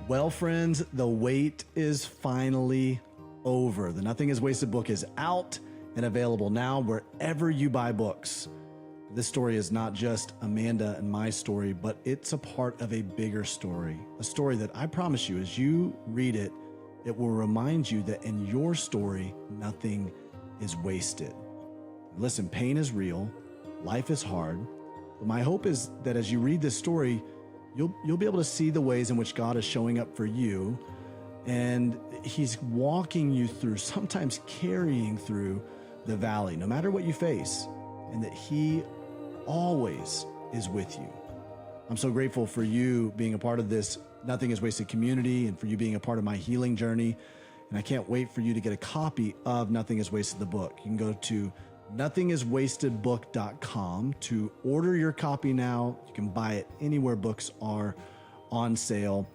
Well, friends, the wait is finally over. The Nothing is Wasted book is out and available now wherever you buy books. This story is not just Amanda and my story, but it's a part of a bigger story, a story that I promise you, as you read it, it will remind you that in your story, nothing is wasted. Listen, pain is real, life is hard, but my hope is that as you read this story, you'll be able to see the ways in which God is showing up for you, and he's walking you through, sometimes carrying through the valley, no matter what you face, and that he always is with you. I'm so grateful for you being a part of this Nothing is Wasted community and for you being a part of my healing journey. And I can't wait for you to get a copy of Nothing is Wasted, the book. You can go to nothingiswastedbook.com to order your copy now. You can buy it anywhere books are on sale.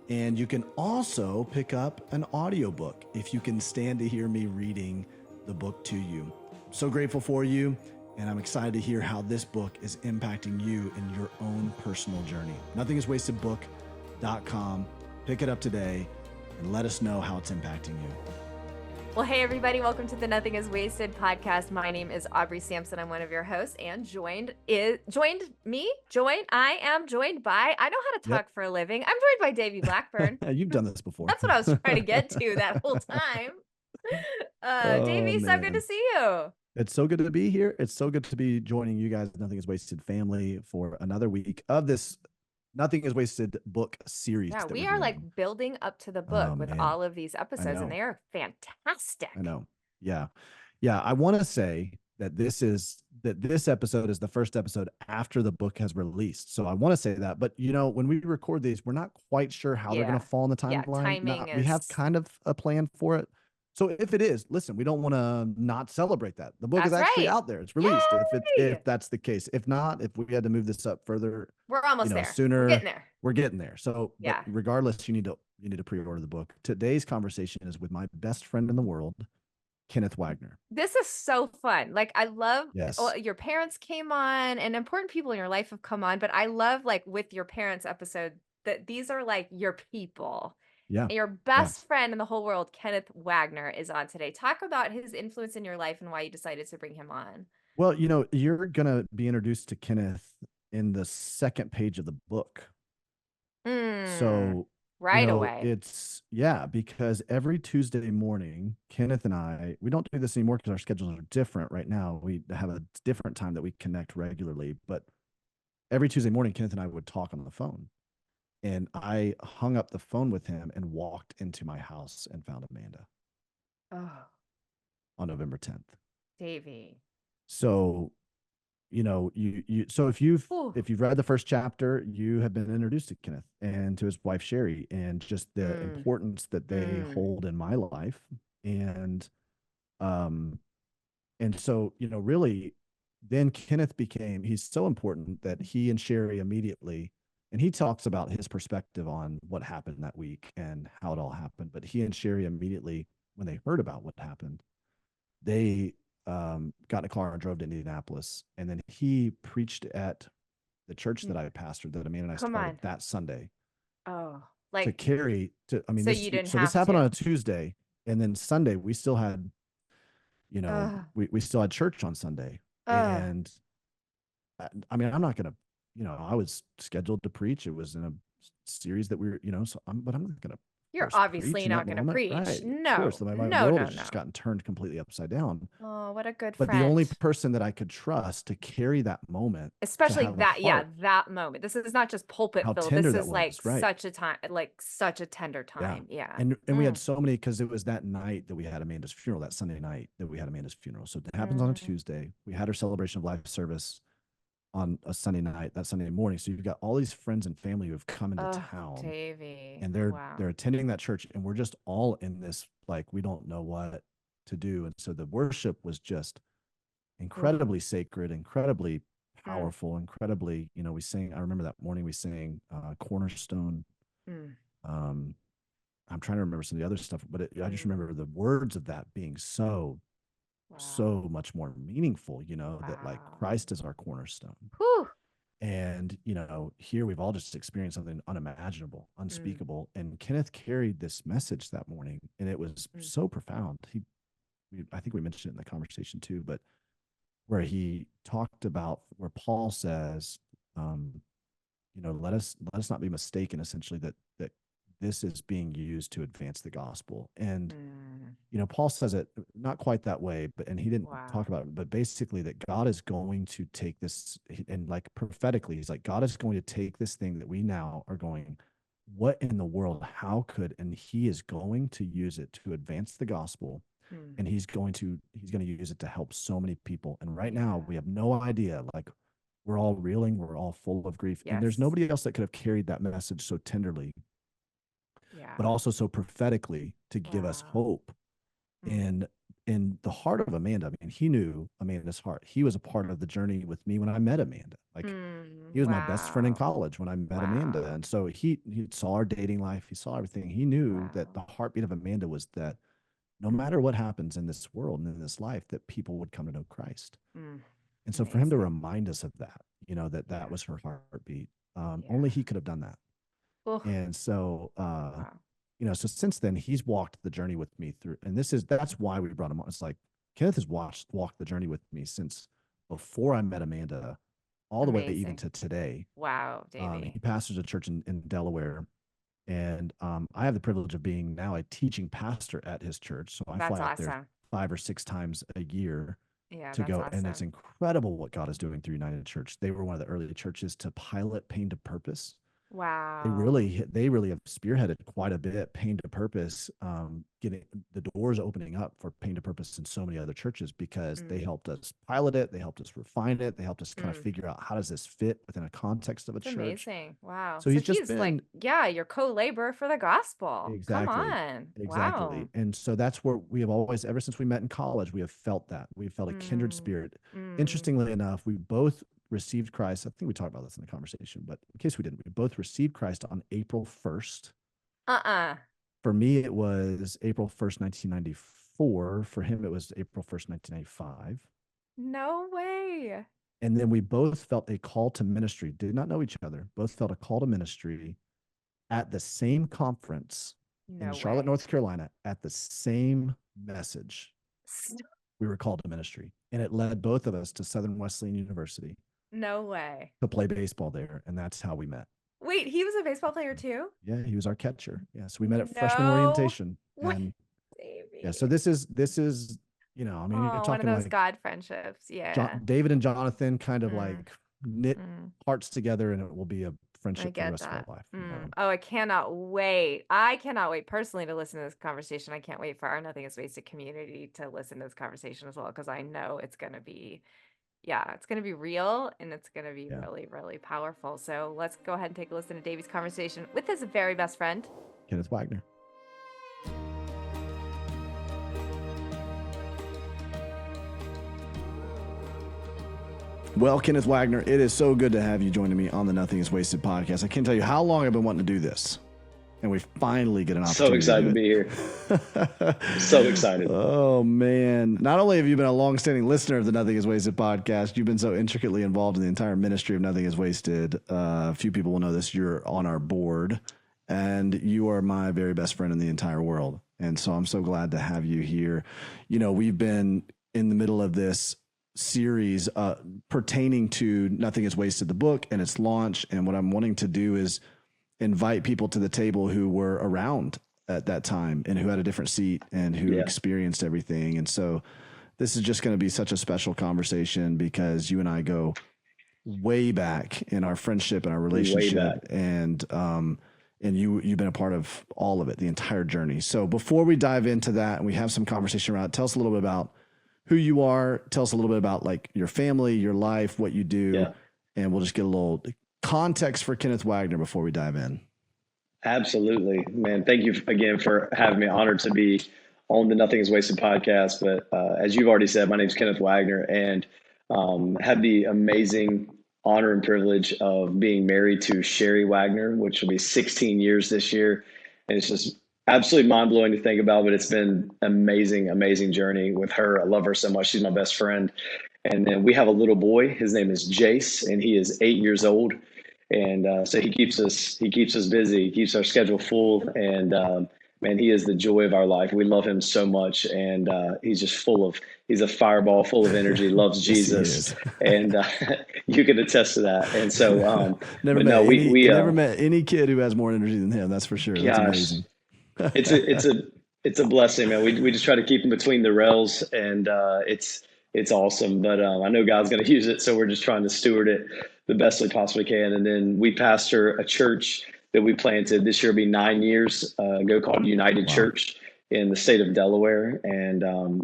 And you can also pick up an audiobook if you can stand to hear me reading the book to you. I'm so grateful for you, and I'm excited to hear how this book is impacting you in your own personal journey. Nothingiswastedbook.com. Pick it up today and let us know how it's impacting you. Well, hey, everybody. Welcome to the Nothing is Wasted podcast. My name is Aubrey Sampson. I'm one of your hosts, and I am joined by, I know how to talk for a living. I'm joined by Davey Blackburn. You've done this before. That's what I was trying to get to that whole time. Davey, so good to see you. It's so good to be here. It's so good to be joining you guys, Nothing is Wasted family, for another week of this Nothing is Wasted book series. Yeah, we are like building up to the book with all of these episodes, and they are fantastic. I know. Yeah. I want to say that this episode is the first episode after the book has released. So I want to say that, but when we record these, we're not quite sure how they're going to fall in the timeline. We have kind of a plan for it. So if it is, listen, we don't want to not celebrate that. The book is actually out there. It's released. If that's the case. If not, if we had to move this up further, we're almost there. Sooner, we're getting there. So but regardless, you need to pre-order the book. Today's conversation is with my best friend in the world, Kenneth Wagner. This is so fun. Like, I love your parents came on, and important people in your life have come on, but I love, like, with your parents episode, that these are like your people. Yeah. And your best friend in the whole world, Kenneth Wagner, is on today. Talk about his influence in your life and why you decided to bring him on. Well, you're going to be introduced to Kenneth in the second page of the book. So away. It's because every Tuesday morning, Kenneth and we don't do this anymore because our schedules are different right now. We have a different time that we connect regularly, but every Tuesday morning, Kenneth and I would talk on the phone. And I hung up the phone with him and walked into my house and found Amanda. On November 10th. Davey. So, so if you've read the first chapter, you have been introduced to Kenneth and to his wife Sherry, and just the importance that they hold in my life. And so, really, then Kenneth he's so important that he and Sherry immediately. And he talks about his perspective on what happened that week and how it all happened. But he and Sherry immediately, when they heard about what happened, they got in a car and drove to Indianapolis. And then he preached at the church that I pastored, that Amanda and I started that Sunday. So this happened on a Tuesday. And then Sunday, we still had, we still had church on Sunday. And I'm not going to, I was scheduled to preach. It was in a series that we were, but I'm not going to. You're obviously not going to preach. Right. No, of course, my world has just gotten turned completely upside down. Oh, what a good friend. But the only person that I could trust to carry that moment, especially that moment. This is not just pulpit filled. This is like such a time, like such a tender time. Yeah. And we had so many, because it was that night that we had Amanda's funeral, that Sunday night that we had Amanda's funeral. So it happens on a Tuesday. We had our celebration of life service on a Sunday night, that Sunday morning. So you've got all these friends and family who have come into town, Davey. And they're attending that church, and we're just all in this, like, we don't know what to do. And so the worship was just incredibly sacred, incredibly powerful, incredibly, we sang, I remember that morning we sang Cornerstone. I'm trying to remember some of the other stuff, but I just remember the words of that being so much more meaningful, that like Christ is our cornerstone. Whew. And, here we've all just experienced something unimaginable, unspeakable. And Kenneth carried this message that morning, and it was so profound. I think we mentioned it in the conversation too, but where he talked about where Paul says, let us not be mistaken, essentially, that this is being used to advance the gospel. And Paul says it not quite that way, and he didn't talk about it, but basically that God is going to take this, and like prophetically, he's like, God is going to take this thing that we now are going, what in the world, how could, and he is going to use it to advance the gospel. And he's going to use it to help so many people. And right now we have no idea, like, we're all reeling, we're all full of grief. And there's nobody else that could have carried that message so tenderly, but also so prophetically to give us hope. And in the heart of Amanda, I mean, he knew Amanda's heart. He was a part of the journey with me when I met Amanda. Like, he was my best friend in college when I met Amanda. And so he saw our dating life. He saw everything. He knew that the heartbeat of Amanda was that no matter what happens in this world and in this life, that people would come to know Christ. And so for him to remind us of that, that was her heartbeat. Only he could have done that. And so, so since then he's walked the journey with me through, and that's why we brought him on. It's like Kenneth has walked the journey with me since before I met Amanda, all the way even to today. Wow, Davey. He pastors a church in Delaware, and I have the privilege of being now a teaching pastor at his church. So I fly out there 5 or 6 times a year to go. Awesome. And it's incredible what God is doing through United Church. They were one of the early churches to pilot Pain to Purpose. Wow. They really have spearheaded quite a bit Pain to Purpose, getting the doors opening up for Pain to Purpose in so many other churches, because they helped us pilot it. They helped us refine it. They helped us kind of figure out, how does this fit within a context of a church? Amazing. Wow. So he's just been like, your co-laborer for the gospel. Exactly. Come on. Exactly. Wow. And so that's where we have always, ever since we met in college, we have felt that. We've felt a kindred spirit. Interestingly enough, we both received Christ. I think we talked about this in the conversation, but in case we didn't, we both received Christ on April 1st. For me, it was April 1st, 1994. For him, it was April 1st, 1995. No way. And then we both felt a call to ministry, did not know each other, both felt a call to ministry at the same conference in Charlotte, North Carolina, at the same message. We were called to ministry, and it led both of us to Southern Wesleyan University. No way. To play baseball there, and that's how we met. Wait, he was a baseball player too? Yeah, he was our catcher. Yeah, so we met at freshman orientation. And so this is you're talking one of those like God friendships. Yeah. David and Jonathan kind of like knit hearts together, and it will be a friendship for the rest of our life. Oh, I cannot wait. I cannot wait personally to listen to this conversation. I can't wait for our Nothing is Wasted community to listen to this conversation as well, because I know it's going to be it's going to be real, and it's going to be really, really powerful. So let's go ahead and take a listen to Davey's conversation with his very best friend, Kenneth Wagner. Well, Kenneth Wagner, it is so good to have you joining me on the Nothing is Wasted podcast. I can't tell you how long I've been wanting to do this, and we finally get an opportunity. So excited to be here. So excited. Oh, man. Not only have you been a longstanding listener of the Nothing is Wasted podcast, you've been so intricately involved in the entire ministry of Nothing is Wasted. A few people will know this. You're on our board, and you are my very best friend in the entire world. And so I'm so glad to have you here. We've been in the middle of this series pertaining to Nothing is Wasted, the book, and its launch. And what I'm wanting to do is invite people to the table who were around at that time and who had a different seat and who experienced everything. And so this is just going to be such a special conversation, because you and I go way back in our friendship and our relationship, and you've been a part of all of it, the entire journey. So before we dive into that and we have some conversation around it, tell us a little bit about who you are. Tell us a little bit about like your family, your life, what you do, and we'll just get a little context for Kenneth Wagner before we dive in. Absolutely, man. Thank you again for having me. Honored to be on the Nothing is Wasted podcast. But as you've already said, my name is Kenneth Wagner, and have the amazing honor and privilege of being married to Sherry Wagner, which will be 16 years this year. And it's just absolutely mind-blowing to think about, but it's been amazing, amazing journey with her. I love her so much. She's my best friend. And then we have a little boy. His name is Jace, and he is 8 years old. And so he keeps us busy. He keeps our schedule full. And man, he is the joy of our life. We love him so much, and he's a fireball full of energy. Loves Yes, he Jesus, is. and you can attest to that. And so, Never but met no, we never met any kid who has more energy than him. That's for sure. That's gosh, amazing. it's a blessing, man. We just try to keep him between the rails, and it's awesome. But I know God's going to use it, so we're just trying to steward it the best we possibly can. And then we pastor a church that we planted this year. Will be 9 years ago, called United Wow. Church in the state of Delaware, and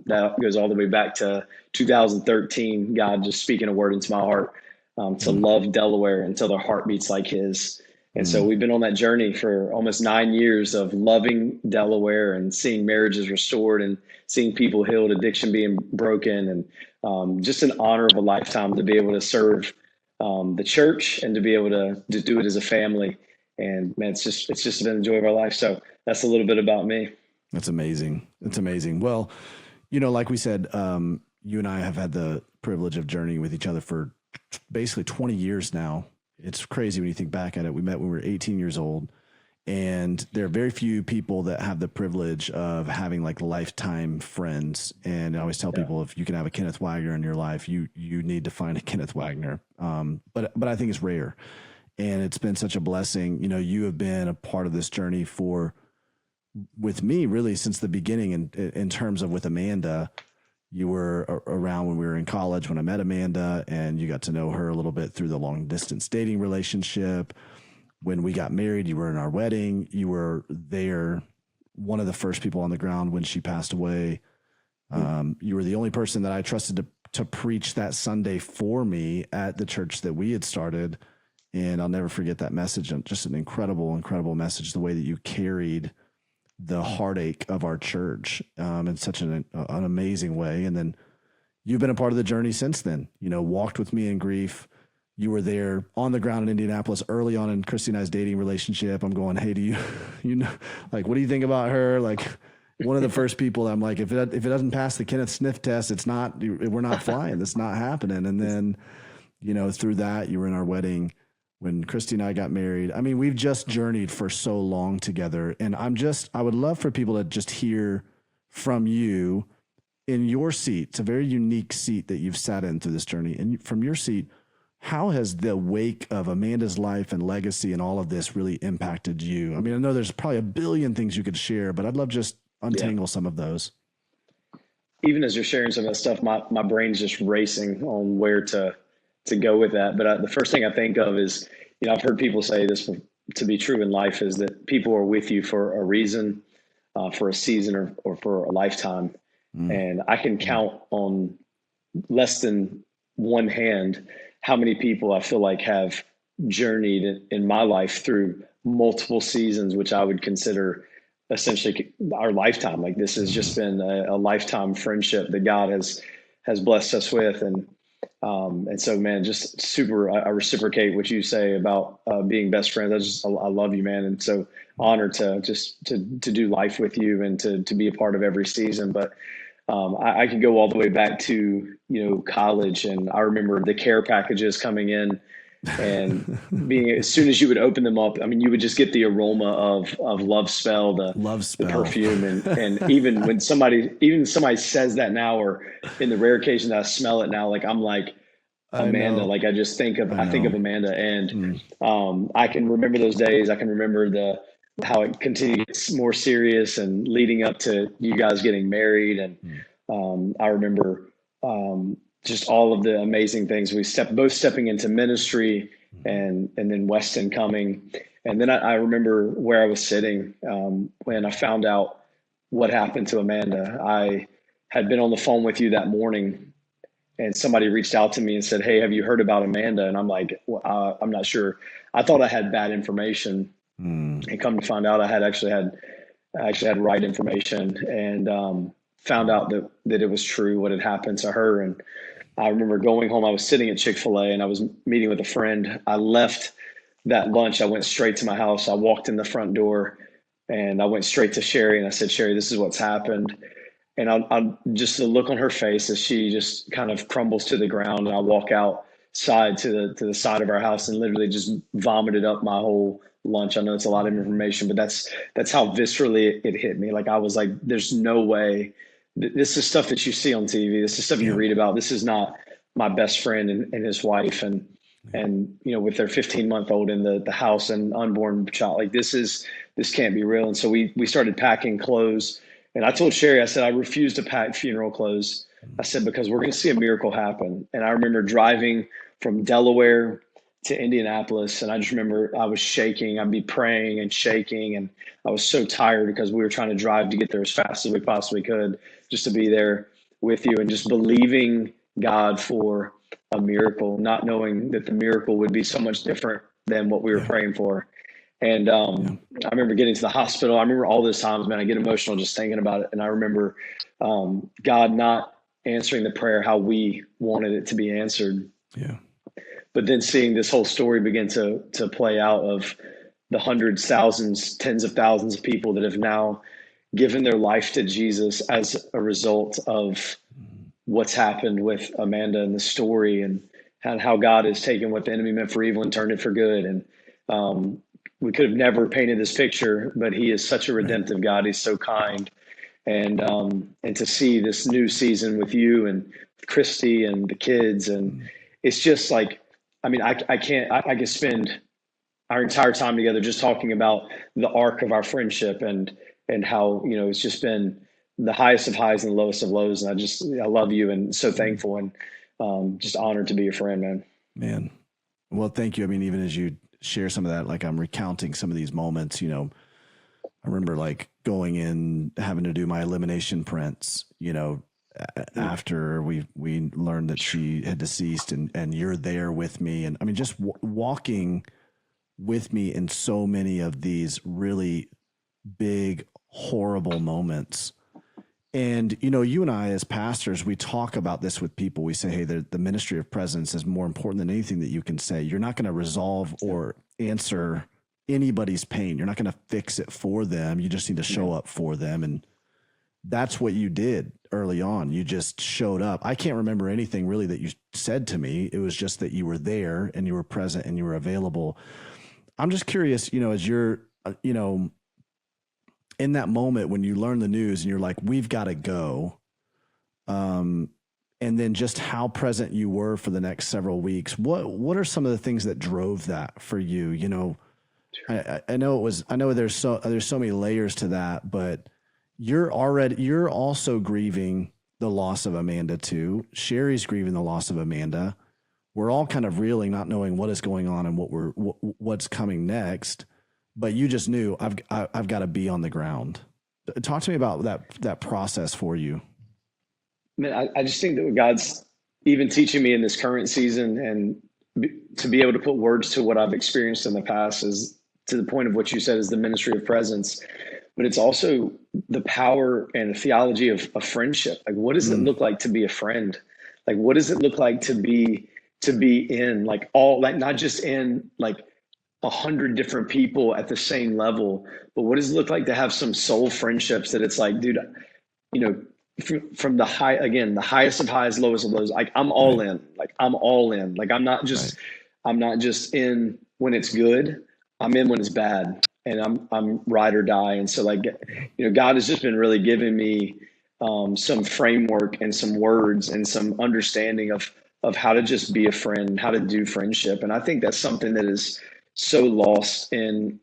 that goes all the way back to 2013. God just speaking a word into my heart to Mm, love Delaware until their heart beats like His. And so mm. we've been on that journey for almost 9 years of loving Delaware and seeing marriages restored and seeing people healed, addiction being broken, and just an honor of a lifetime to be able to serve the church and to be able to do it as a family. And man, it's just been the joy of our life. So that's a little bit about me. That's amazing. It's amazing. Well, like we said, you and I have had the privilege of journeying with each other for basically 20 years now. It's crazy when you think back at it. We met when we were 18 years old, and there are very few people that have the privilege of having like lifetime friends. And I always tell Yeah. people, if you can have a Kenneth Wagner in your life, you need to find a Kenneth Wagner. But I think it's rare, and it's been such a blessing. You have been a part of this journey with me really since the beginning, in terms of with Amanda. You were around when we were in college when I met Amanda, and you got to know her a little bit through the long distance dating relationship. When we got married, you were in our wedding. You were there, one of the first people on the ground when she passed away. You were the only person that I trusted to preach that Sunday for me at the church that we had started. And I'll never forget that message. And just an incredible, incredible message, the way that you carried the heartache of our church in such an amazing way. And then you've been a part of the journey since then, walked with me in grief. You were there on the ground in Indianapolis early on in Christy and I's dating relationship. I'm going, hey, like, what do you think about her? Like, one of the first people I'm like, if it doesn't pass the Kenneth sniff test, we're not flying. That's not happening. And then, through that, you were in our wedding when Christy and I got married. I mean, we've just journeyed for so long together. And I would love for people to just hear from you in your seat. It's a very unique seat that you've sat in through this journey. And from your seat, how has the wake of Amanda's life and legacy and all of this really impacted you? I mean, I know there's probably a billion things you could share, but I'd love just untangle some of those. Even as you're sharing some of that stuff, my brain's just racing on where to go with that. But the first thing I think of is, I've heard people say this to be true in life, is that people are with you for a reason, for a season or for a lifetime. And I can count on less than one hand how many people I feel like have journeyed in my life through multiple seasons, which I would consider essentially our lifetime. Like, this has just been a lifetime friendship that God has blessed us with. And so, man, just super, I reciprocate what you say about being best friends. I love you, man. And so honored to do life with you and to be a part of every season. But I could go all the way back to, college. And I remember the care packages coming in and being, as soon as you would open them up, I mean, you would just get the aroma of Love Spell, the perfume. And even when somebody says that now, or in the rare occasion that I smell it now, like, I'm like, Amanda, like, I just think of Amanda. And I can remember those days. I can remember how it continued to get more serious and leading up to you guys getting married. And I remember just all of the amazing things both stepping into ministry, and then Weston coming. And then I remember where I was sitting when I found out what happened to Amanda. I had been on the phone with you that morning, and somebody reached out to me and said, "Hey, have you heard about Amanda?" And I'm like, well, I'm not sure. I thought I had bad information, and come to find out, I actually had right information, and found out that it was true what had happened to her. And I remember going home. I was sitting at Chick-fil-A, and I was meeting with a friend. I left that lunch. I went straight to my house. I walked in the front door, and I went straight to Sherry, and I said, "Sherry, this is what's happened." And I'll just the look on her face as she just kind of crumbles to the ground, and I walk outside to the side of our house and literally just vomited up my whole lunch. I know it's a lot of information, but that's how viscerally it hit me. Like I was like, there's no way. This is stuff that you see on TV. This is stuff you read about. This is not my best friend and his wife and with their 15-month-old in the house and unborn child. Like this can't be real. And so we started packing clothes. And I told Sherry, I said, I refuse to pack funeral clothes. I said, because we're going to see a miracle happen. And I remember driving from Delaware to Indianapolis. And I just remember I was shaking. I'd be praying and shaking. And I was so tired because we were trying to drive to get there as fast as we possibly could, just to be there with you and just believing God for a miracle, not knowing that the miracle would be so much different than what we were praying for. And I remember getting to the hospital. I remember all those times, man, I get emotional just thinking about it. And I remember God not answering the prayer how we wanted it to be answered. Yeah. But then seeing this whole story begin to play out of the hundreds, thousands, tens of thousands of people that have now given their life to Jesus as a result of what's happened with Amanda and the story, and how God has taken what the enemy meant for evil and turned it for good. And we could have never painted this picture, but he is such a redemptive God. He's so kind. And to see this new season with you and Christy and the kids, and it's just like, I mean, I could spend our entire time together just talking about the arc of our friendship and how, it's just been the highest of highs and the lowest of lows. And I love you and so thankful and just honored to be your friend, man. Man. Well, thank you. I mean, even as you share some of that, like I'm recounting some of these moments, I remember like going in, having to do my elimination prints, after we learned that she had deceased, and you're there with me. And I mean, just walking with me in so many of these really big, horrible moments. And, you and I, as pastors, we talk about this with people. We say, hey, the ministry of presence is more important than anything that you can say. You're not going to resolve or answer anybody's pain. You're not going to fix it for them. You just need to show up for them. And that's what you did early on. You just showed up. I can't remember anything really that you said to me. It was just that you were there and you were present and you were available. I'm just curious, as you're, in that moment when you learn the news and you're like, we've got to go. And then just how present you were for the next several weeks. What are some of the things that drove that for you? I know there's so many layers to that, but you're also grieving the loss of Amanda too. Sherry's grieving the loss of Amanda. We're all kind of reeling, not knowing what is going on and what's coming next. But you just knew I've got to be on the ground. Talk to me about that process for you. Man, I just think that what God's even teaching me in this current season, and to be able to put words to what I've experienced in the past, is to the point of what you said is the ministry of presence. But it's also the power and theology of friendship. Like, what does it look like to be a friend? Like, what does it look like to be in like all, like not just in like 100 different people at the same level, but what does it look like to have some soul friendships that it's like, dude, from the highest of highs, lowest of lows, like I'm all in, like I'm all in, like I'm not just in when it's good, I'm in when it's bad, and I'm ride or die. And so like, God has just been really giving me some framework and some words and some understanding of how to just be a friend, how to do friendship. And I think that's something that is so lost in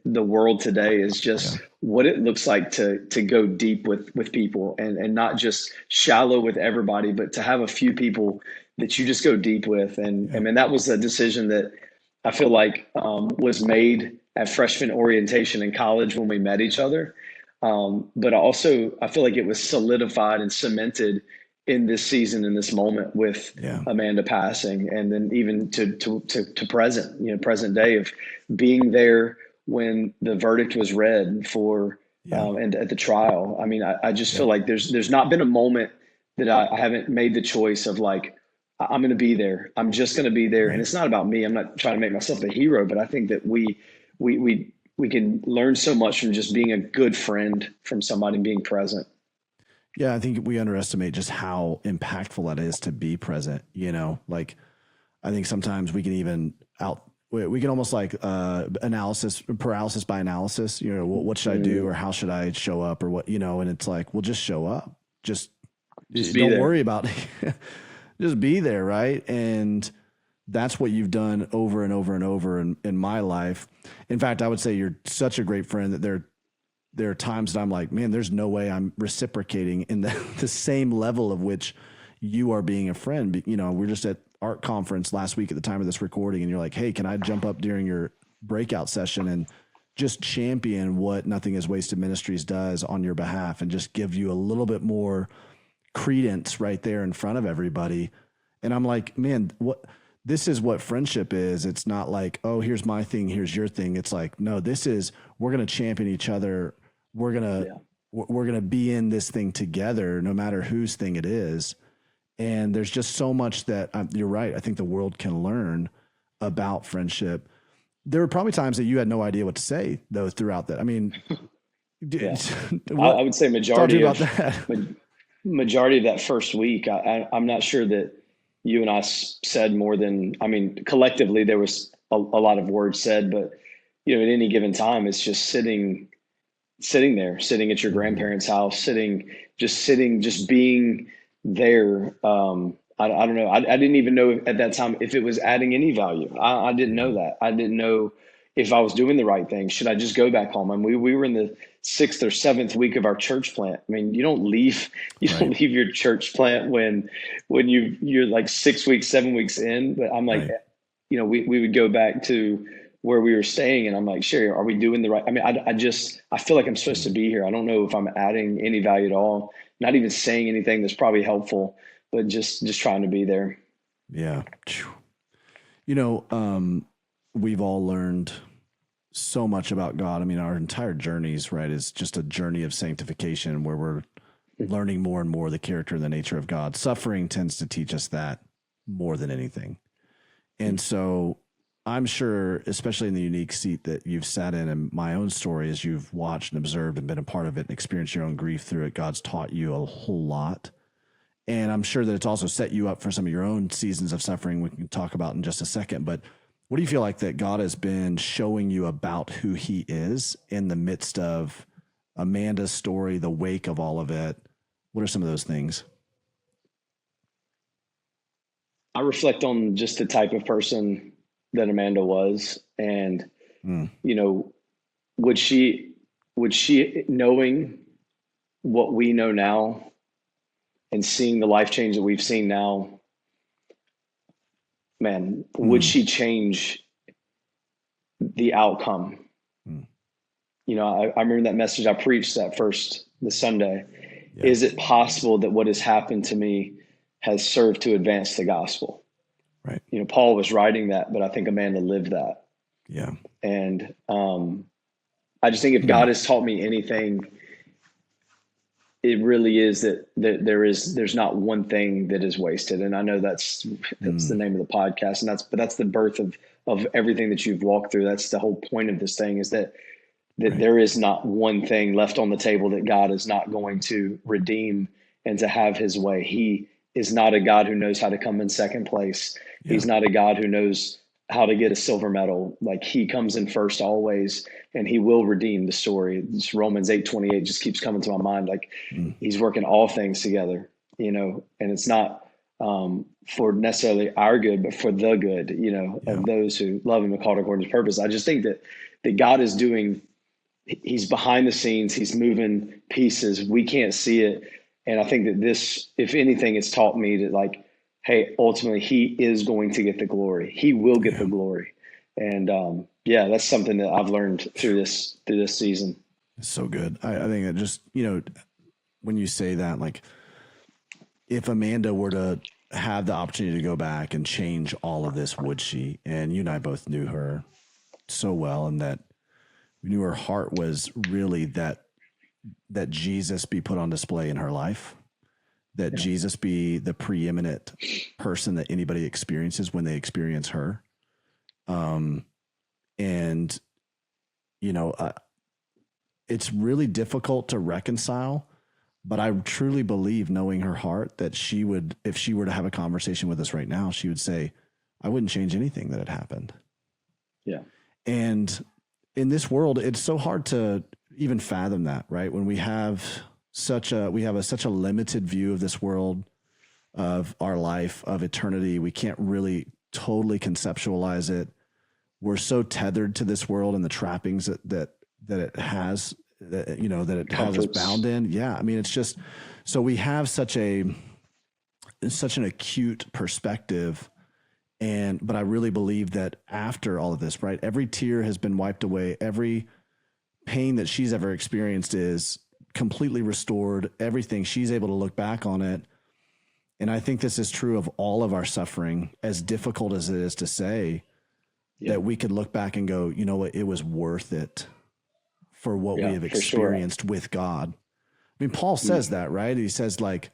the world today, is just what it looks like to go deep with people and not just shallow with everybody, but to have a few people that you just go deep with. And I mean, that was a decision that I feel like was made at freshman orientation in college when we met each other. But also I feel like it was solidified and cemented in this season, in this moment with Amanda passing, and then even to present day of being there when the verdict was read for and at the trial. I mean, I just feel like there's not been a moment that I haven't made the choice of like, I'm going to be there. I'm just going to be there. And it's not about me. I'm not trying to make myself a hero, but I think that we can learn so much from just being a good friend from somebody and being present. Yeah, I think we underestimate just how impactful that is to be present. You know, like I think sometimes we can even we can almost like paralysis by analysis. You know, what should I do, or how should I show up, or what, you know? And it's like, well, just show up. Just Just be don't there. worry about it. Just be there, right? And that's what you've done over and over and over in my life. In fact, I would say you're such a great friend that there are times that I'm like, man, there's no way I'm reciprocating in the same level of which you are being a friend. But, you know, we're just at art conference last week at the time of this recording, and you're like, hey, can I jump up during your breakout session and just champion what Nothing is Wasted Ministries does on your behalf, and just give you a little bit more credence right there in front of everybody. And I'm like, man, this is what friendship is. It's not like, oh, here's my thing, here's your thing. It's like, no, we're going to champion each other. We're going to be in this thing together, no matter whose thing it is. And there's just so much that you're right. I think the world can learn about friendship. There were probably times that you had no idea what to say though throughout that. I mean, Yeah. I would say majority of that first week, I'm not sure that you and I said more than, I mean, collectively there was a lot of words said, but you know, at any given time, it's just sitting there, sitting at your grandparents' house, just being there. I don't know. I didn't even know at that time if it was adding any value. I didn't know that. I didn't know if I was doing the right thing. Should I just go back home? I mean, we were in the 6th or 7th week of our church plant. I mean, you don't leave your church plant when you're like 6 weeks, 7 weeks in. But I'm like, you know, we would go back to where we were staying, and I'm like, Sherry, are we doing the right? I mean, I feel like I'm supposed to be here. I don't know if I'm adding any value at all. Not even saying anything that's probably helpful, but just trying to be there. Yeah. You know, we've all learned so much about God. I mean, our entire journeys, right, is just a journey of sanctification where we're learning more and more the character and the nature of God. Suffering tends to teach us that more than anything. And so I'm sure, especially in the unique seat that you've sat in my own story, as you've watched and observed and been a part of it and experienced your own grief through it, God's taught you a whole lot. And I'm sure that it's also set you up for some of your own seasons of suffering we can talk about in just a second. But what do you feel like that God has been showing you about who he is in the midst of Amanda's story, the wake of all of it? What are some of those things? I reflect on just the type of person that Amanda was. And, you know, would she, knowing what we know now and seeing the life change that we've seen now, man, would she change the outcome? You know, I remember that message I preached this Sunday. Yeah. Is it possible that what has happened to me has served to advance the gospel? Right. You know, Paul was writing that, but I think Amanda lived that. Yeah. And I just think if God has taught me anything, it really is that there's not one thing that is wasted. And I know that's the name of the podcast, and that's the birth of everything that you've walked through. That's the whole point of this thing, is that there is not one thing left on the table that God is not going to redeem and to have his way. He is not a God who knows how to come in second place. Yeah. He's not a God who knows how to get a silver medal. Like, he comes in first always, and he will redeem the story. This Romans 8:28 just keeps coming to my mind. Like, he's working all things together, you know, and it's not for necessarily our good, but for the good, you know, of those who love him and called according to his purpose. I just think that God is he's behind the scenes. He's moving pieces. We can't see it. And I think that this, if anything, it's taught me that, like, hey, ultimately he is going to get the glory. He will get the glory. And that's something that I've learned through this season. It's so good. I think that just, you know, when you say that, like, if Amanda were to have the opportunity to go back and change all of this, would she? And you and I both knew her so well, and that we knew her heart was really that Jesus be put on display in her life, that Jesus be the preeminent person that anybody experiences when they experience her. And, you know, it's really difficult to reconcile But I truly believe, knowing her heart, that she would, if she were to have a conversation with us right now, she would say, I wouldn't change anything that had happened. Yeah. And in this world, it's so hard to even fathom that, right? When we have such a limited view of this world, of our life, of eternity, we can't really totally conceptualize it. We're so tethered to this world and the trappings that it has, that it has us bound in. Yeah. I mean, it's just, so we have such an acute perspective. But I really believe that after all of this, right, every tear has been wiped away. Every pain that she's ever experienced is completely restored. Everything, she's able to look back on it. And I think this is true of all of our suffering, as difficult as it is to say, that we could look back and go, you know what, it was worth it for what we have experienced with God. I mean, Paul says that, right? He says, like,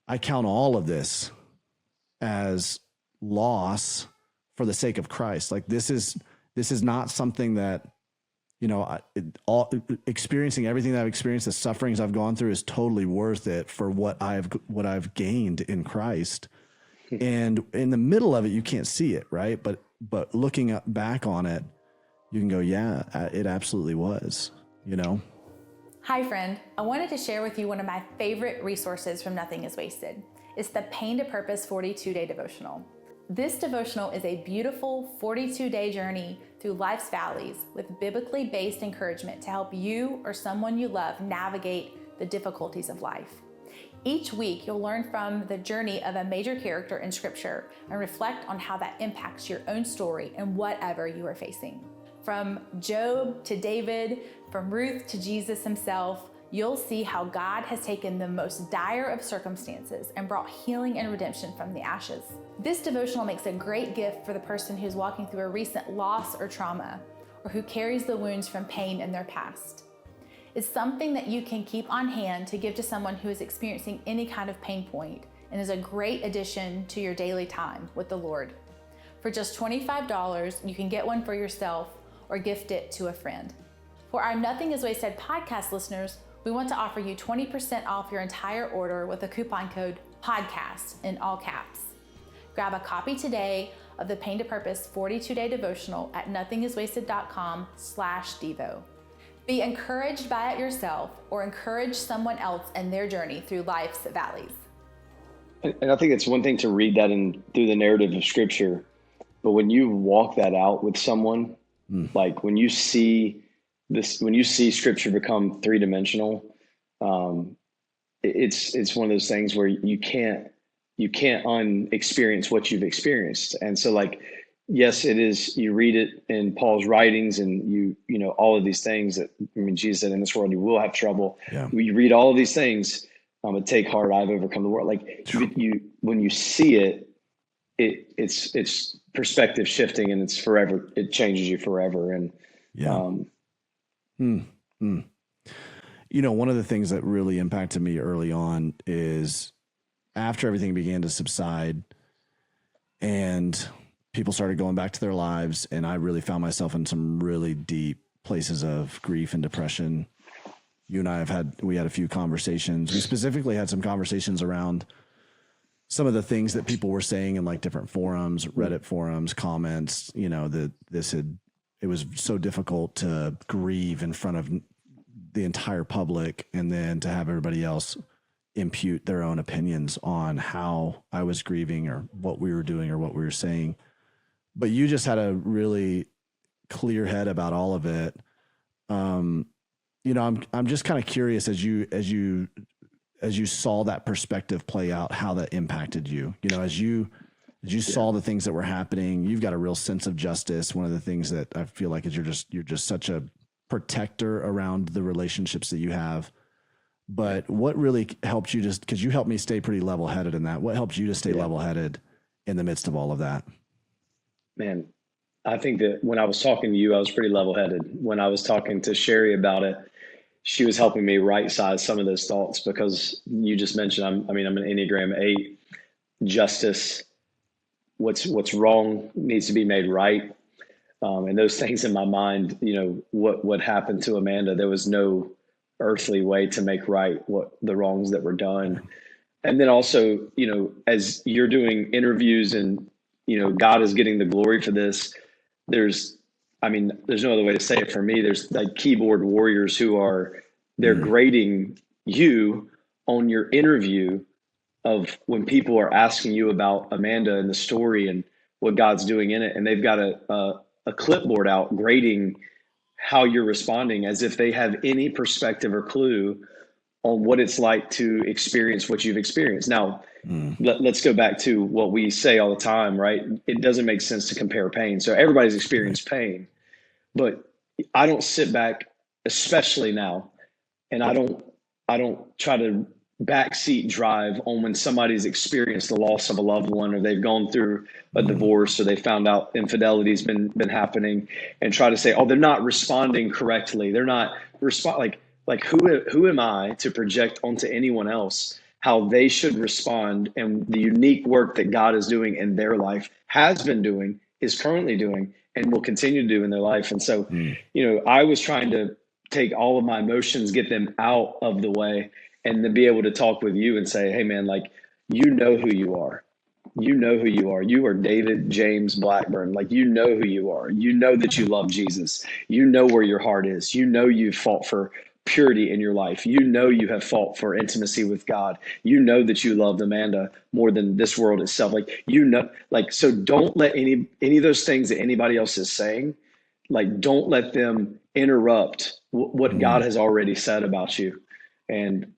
I count all of this as loss for the sake of Christ. Like, this is not something that, experiencing everything that I've experienced, the sufferings I've gone through, is totally worth it for what I've gained in Christ. And in the middle of it, you can't see it, right? But looking back on it, you can go, yeah, it absolutely was, Hi, friend. I wanted to share with you one of my favorite resources from Nothing is Wasted. It's the Pain to Purpose 42-Day Devotional. This devotional is a beautiful 42-day journey through life's valleys with biblically based encouragement to help you or someone you love navigate the difficulties of life. Each week, you'll learn from the journey of a major character in Scripture and reflect on how that impacts your own story and whatever you are facing. From Job to David, from Ruth to Jesus himself, you'll see how God has taken the most dire of circumstances and brought healing and redemption from the ashes. This devotional makes a great gift for the person who's walking through a recent loss or trauma, or who carries the wounds from pain in their past. It's something that you can keep on hand to give to someone who is experiencing any kind of pain point, and is a great addition to your daily time with the Lord. For just $25, you can get one for yourself or gift it to a friend. For our Nothing is Wasted podcast listeners, we want to offer you 20% off your entire order with a coupon code PODCAST in all caps. Grab a copy today of the Pain to Purpose 42-Day Devotional at nothingiswasted.com/devo. Be encouraged by it yourself, or encourage someone else in their journey through life's valleys. And I think it's one thing to read that through the narrative of Scripture, but when you walk that out with someone, like when you see Scripture become three-dimensional, it's one of those things where you can't unexperience what you've experienced. And so, like, yes, it is, you read it in Paul's writings, and you know all of these things that, Jesus said, in this world you will have trouble. Yeah. You read all of these things, but take heart, I've overcome the world. Like, when you see it, it's perspective shifting, and it's forever. It changes you forever. And one of the things that really impacted me early on is after everything began to subside and people started going back to their lives, and I really found myself in some really deep places of grief and depression. You and I had a few conversations. We specifically had some conversations around some of the things that people were saying in like different forums, Reddit forums, comments, that it was so difficult to grieve in front of the entire public, and then to have everybody else impute their own opinions on how I was grieving or what we were doing or what we were saying. But you just had a really clear head about all of it. I'm just kind of curious, as you saw that perspective play out, how that impacted you. As you saw the things that were happening, you've got a real sense of justice. One of the things that I feel like is you're just such a protector around the relationships that you have. But what really helped you, just because you helped me stay pretty level-headed in that, what helped you to stay level-headed in the midst of all of that? Man, I think that when I was talking to you, I was pretty level-headed. When I was talking to Sherry about it, she was helping me right-size some of those thoughts, because you just mentioned, I'm an Enneagram 8, justice, what's wrong needs to be made right. And those things in my mind, what happened to Amanda, there was no earthly way to make right what the wrongs that were done. And then also, as you're doing interviews and, God is getting the glory for this, there's no other way to say it for me. There's like keyboard warriors they're grading you on your interview of when people are asking you about Amanda and the story and what God's doing in it. And they've got a clipboard out grading how you're responding as if they have any perspective or clue on what it's like to experience what you've experienced. Now, let's go back to what we say all the time, right? It doesn't make sense to compare pain. So everybody's experienced pain, but I don't sit back, especially now, and I don't try to backseat drive on when somebody's experienced the loss of a loved one, or they've gone through a divorce, or they found out infidelity's been happening, and try to say, oh, they're not responding correctly. They're not like who am I to project onto anyone else how they should respond, and the unique work that God is doing in their life, has been doing, is currently doing, and will continue to do in their life. And so, I was trying to take all of my emotions, get them out of the way, and then be able to talk with you and say, hey man, like, you know who you are. You know who you are. You are David James Blackburn. Like, you know who you are. You know that you love Jesus. You know where your heart is. You know you've fought for purity in your life. You know you have fought for intimacy with God. You know that you loved Amanda more than this world itself. So don't let any of those things that anybody else is saying, like, don't let them interrupt what God has already said about you. And,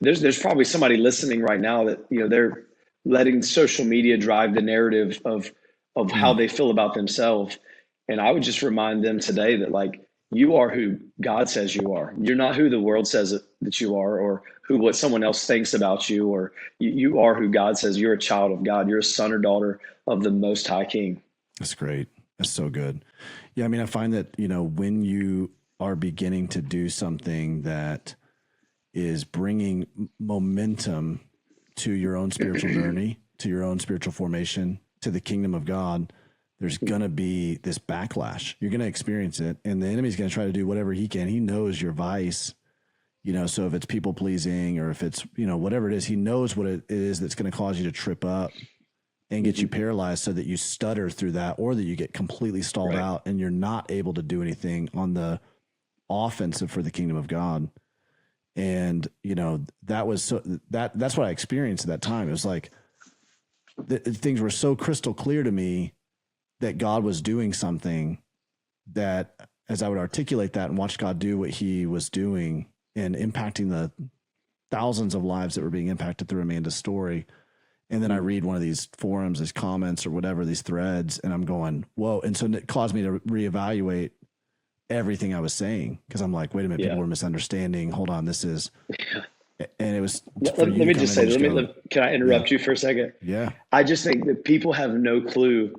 there's probably somebody listening right now that, they're letting social media drive the narrative of how they feel about themselves. And I would just remind them today that, like, you are who God says you are. You're not who the world says that you are, or what someone else thinks about you, or you are who God says. You're a child of God. You're a son or daughter of the Most High King. That's great. That's so good. Yeah. I mean, I find that, when you are beginning to do something that is bringing momentum to your own spiritual journey, to your own spiritual formation, to the kingdom of God, there's going to be this backlash. You're going to experience it, and the enemy's going to try to do whatever he can. He knows your vice, so if it's people pleasing, or if it's, whatever it is, he knows what it is that's going to cause you to trip up and get you paralyzed, so that you stutter through that, or that you get completely stalled out and you're not able to do anything on the offensive for the kingdom of God. And, that was that's what I experienced at that time. It was like things were so crystal clear to me that God was doing something, that as I would articulate that and watch God do what he was doing and impacting the thousands of lives that were being impacted through Amanda's story. And then I read one of these forums, these comments or whatever, these threads, and I'm going, whoa. And so it caused me to reevaluate everything I was saying. Cause I'm like, wait a minute, people were misunderstanding. Hold on. This is, and it was, let me just say, can I interrupt you for a second? Yeah. I just think that people have no clue.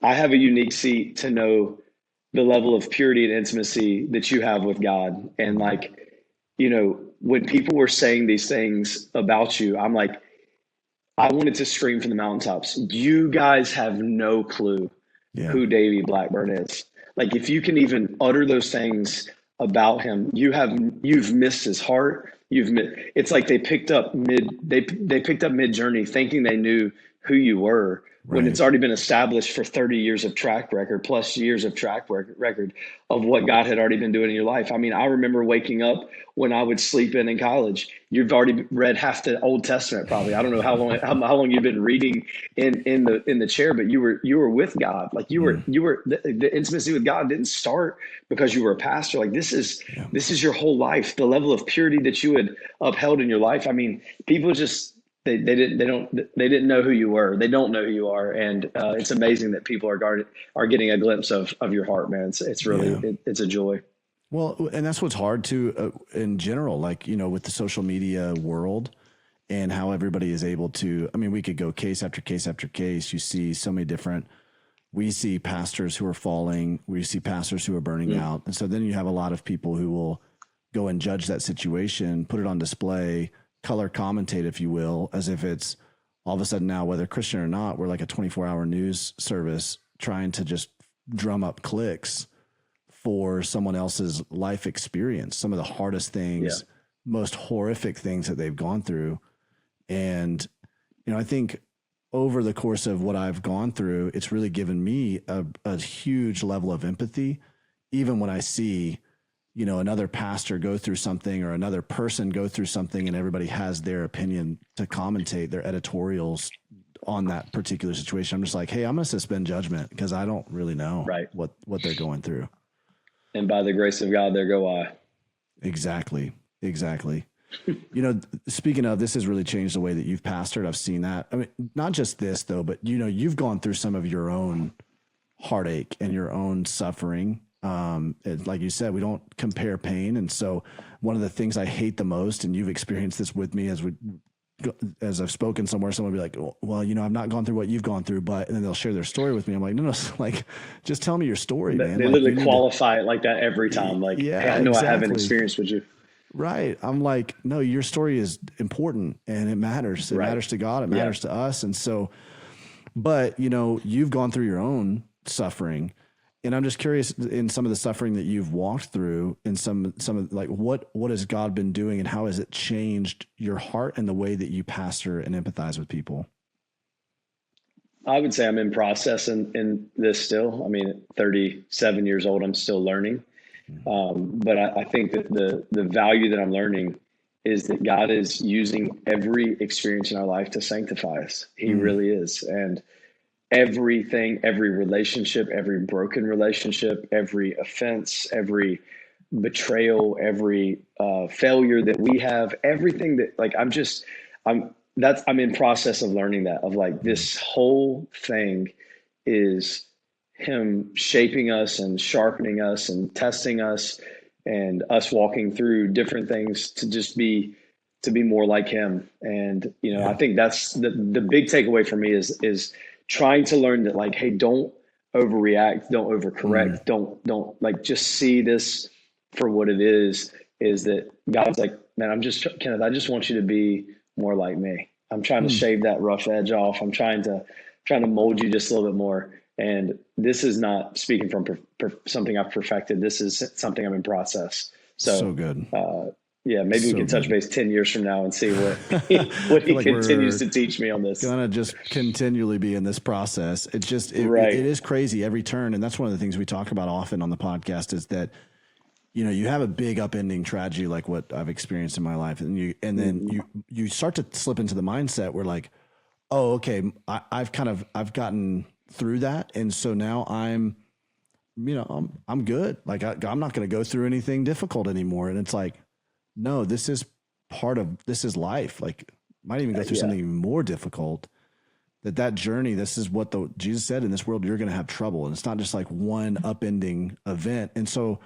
I have a unique seat to know the level of purity and intimacy that you have with God. And like, when people were saying these things about you, I'm like, I wanted to scream from the mountaintops. You guys have no clue who Davey Blackburn is. Like, if you can even utter those things about him, you've missed his heart. It's like they picked up mid journey thinking they knew who you were, when it's already been established for 30 years of track record, plus years of track record of what God had already been doing in your life. I mean, I remember waking up when I would sleep in college. You've already read half the Old Testament, probably. I don't know how long you've been reading in the chair, but you were with God. Like, the intimacy with God didn't start because you were a pastor. Like, this is your whole life. The level of purity that you had upheld in your life. I mean, people just, they didn't know who you were. They don't know who you are. And it's amazing that people are getting a glimpse of your heart, man. It's really, it's a joy. Well, and that's what's hard to, in general, like, with the social media world and how everybody is able to, I mean, we could go case after case after case. You see so many different, we see pastors who are falling, we see pastors who are burning out. And so then you have a lot of people who will go and judge that situation, put it on display, color commentate, if you will, as if it's all of a sudden now, whether Christian or not, we're like a 24-hour news service trying to just drum up clicks for someone else's life experience. Some of the hardest things most horrific things that they've gone through. And, I think over the course of what I've gone through, it's really given me a huge level of empathy, even when I see, another pastor go through something or another person go through something and everybody has their opinion to commentate their editorials on that particular situation. I'm just like, hey, I'm going to suspend judgment because I don't really know what they're going through. And by the grace of God, there go I. Exactly. Speaking of, this has really changed the way that you've pastored. I've seen that. I mean, not just this though, but you've gone through some of your own heartache and your own suffering. Like you said, we don't compare pain. And so one of the things I hate the most, and you've experienced this with me as I've spoken somewhere, someone will be like, well, I've not gone through what you've gone through, and then they'll share their story with me. I'm like, no, like, just tell me your story, man. They literally qualify it like that every time. Like, hey, I know exactly. I have an experience with you. Right. I'm like, no, your story is important and it matters. It matters to God. It matters to us. And so, but you've gone through your own suffering, and I'm just curious in some of the suffering that you've walked through, and some of like, what has God been doing and how has it changed your heart and the way that you pastor and empathize with people? I would say I'm in process in this still. I mean, at 37 years old, I'm still learning. But I think that the value that I'm learning is that God is using every experience in our life to sanctify us. He really is. And everything, every relationship, every broken relationship, every offense, every betrayal, every failure that we have, everything that like, I'm in process of learning that, of like, this whole thing is Him shaping us and sharpening us and testing us and us walking through different things to be more like Him. And, I think that's the big takeaway for me is trying to learn that, like, hey, don't overreact, don't overcorrect, don't like, just see this for what it is that God's like, man, Kenneth, I just want you to be more like me. I'm trying to shave that rough edge off. I'm trying to mold you just a little bit more. And this is not speaking from something I've perfected. This is something I'm in process. So good. Maybe we can touch base 10 years from now and see what he continues to teach me on this. Gonna just continually be in this process. It's just, it is crazy every turn. And that's one of the things we talk about often on the podcast is that, you have a big upending tragedy like what I've experienced in my life. And then you start to slip into the mindset where like, oh, okay, I've gotten through that. And so now I'm good. Like I'm not going to go through anything difficult anymore. And it's like, no, this is life. Like might even go through something even more difficult. That journey, this is what Jesus said, in this world, you're going to have trouble. And it's not just like one upending event. And so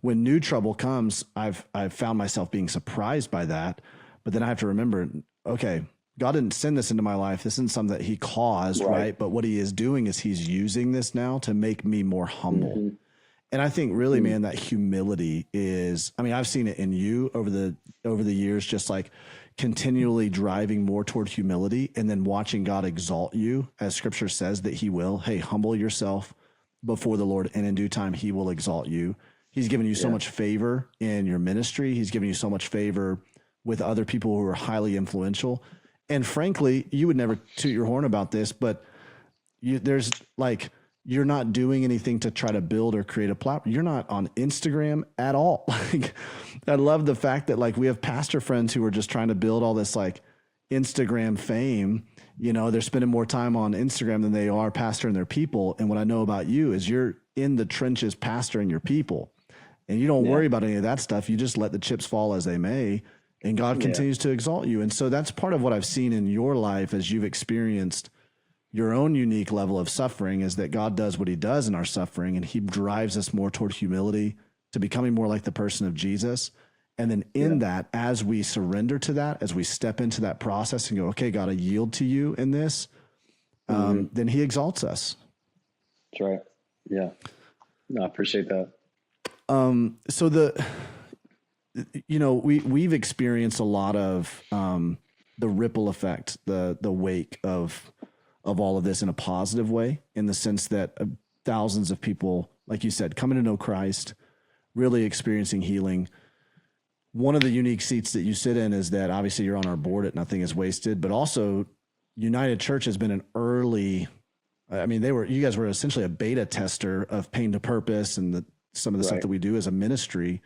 when new trouble comes, I've found myself being surprised by that. But then I have to remember, okay, God didn't send this into my life. This isn't something that He caused, right? But what He is doing is He's using this now to make me more humble. And I think really, man, that humility is, I mean, I've seen it in you over the years, just like continually driving more toward humility and then watching God exalt you, as Scripture says that He will. Hey, humble yourself before the Lord, and in due time He will exalt you. He's given you so much favor in your ministry. He's given you so much favor with other people who are highly influential. And frankly, you would never toot your horn about this, but you're not doing anything to try to build or create a platform. You're not on Instagram at all. Like, I love the fact that like we have pastor friends who are just trying to build all this like Instagram fame. They're spending more time on Instagram than they are pastoring their people. And what I know about you is you're in the trenches pastoring your people, and you don't worry about any of that stuff. You just let the chips fall as they may, and God continues to exalt you. And so that's part of what I've seen in your life as you've experienced your own unique level of suffering, is that God does what He does in our suffering, and He drives us more toward humility, to becoming more like the person of Jesus. And then in that, as we surrender to that, as we step into that process and go, okay, God, I yield to you in this, then He exalts us. That's right. Yeah. No, I appreciate that. So we've experienced a lot of the ripple effect, the wake of all of this in a positive way, in the sense that thousands of people, like you said, coming to know Christ, really experiencing healing. one of the unique seats that you sit in is that obviously you're on our board at Nothing is Wasted, but also United Church has been an early, I mean, you guys were essentially a beta tester of Pain to Purpose and some of the stuff that we do as a ministry.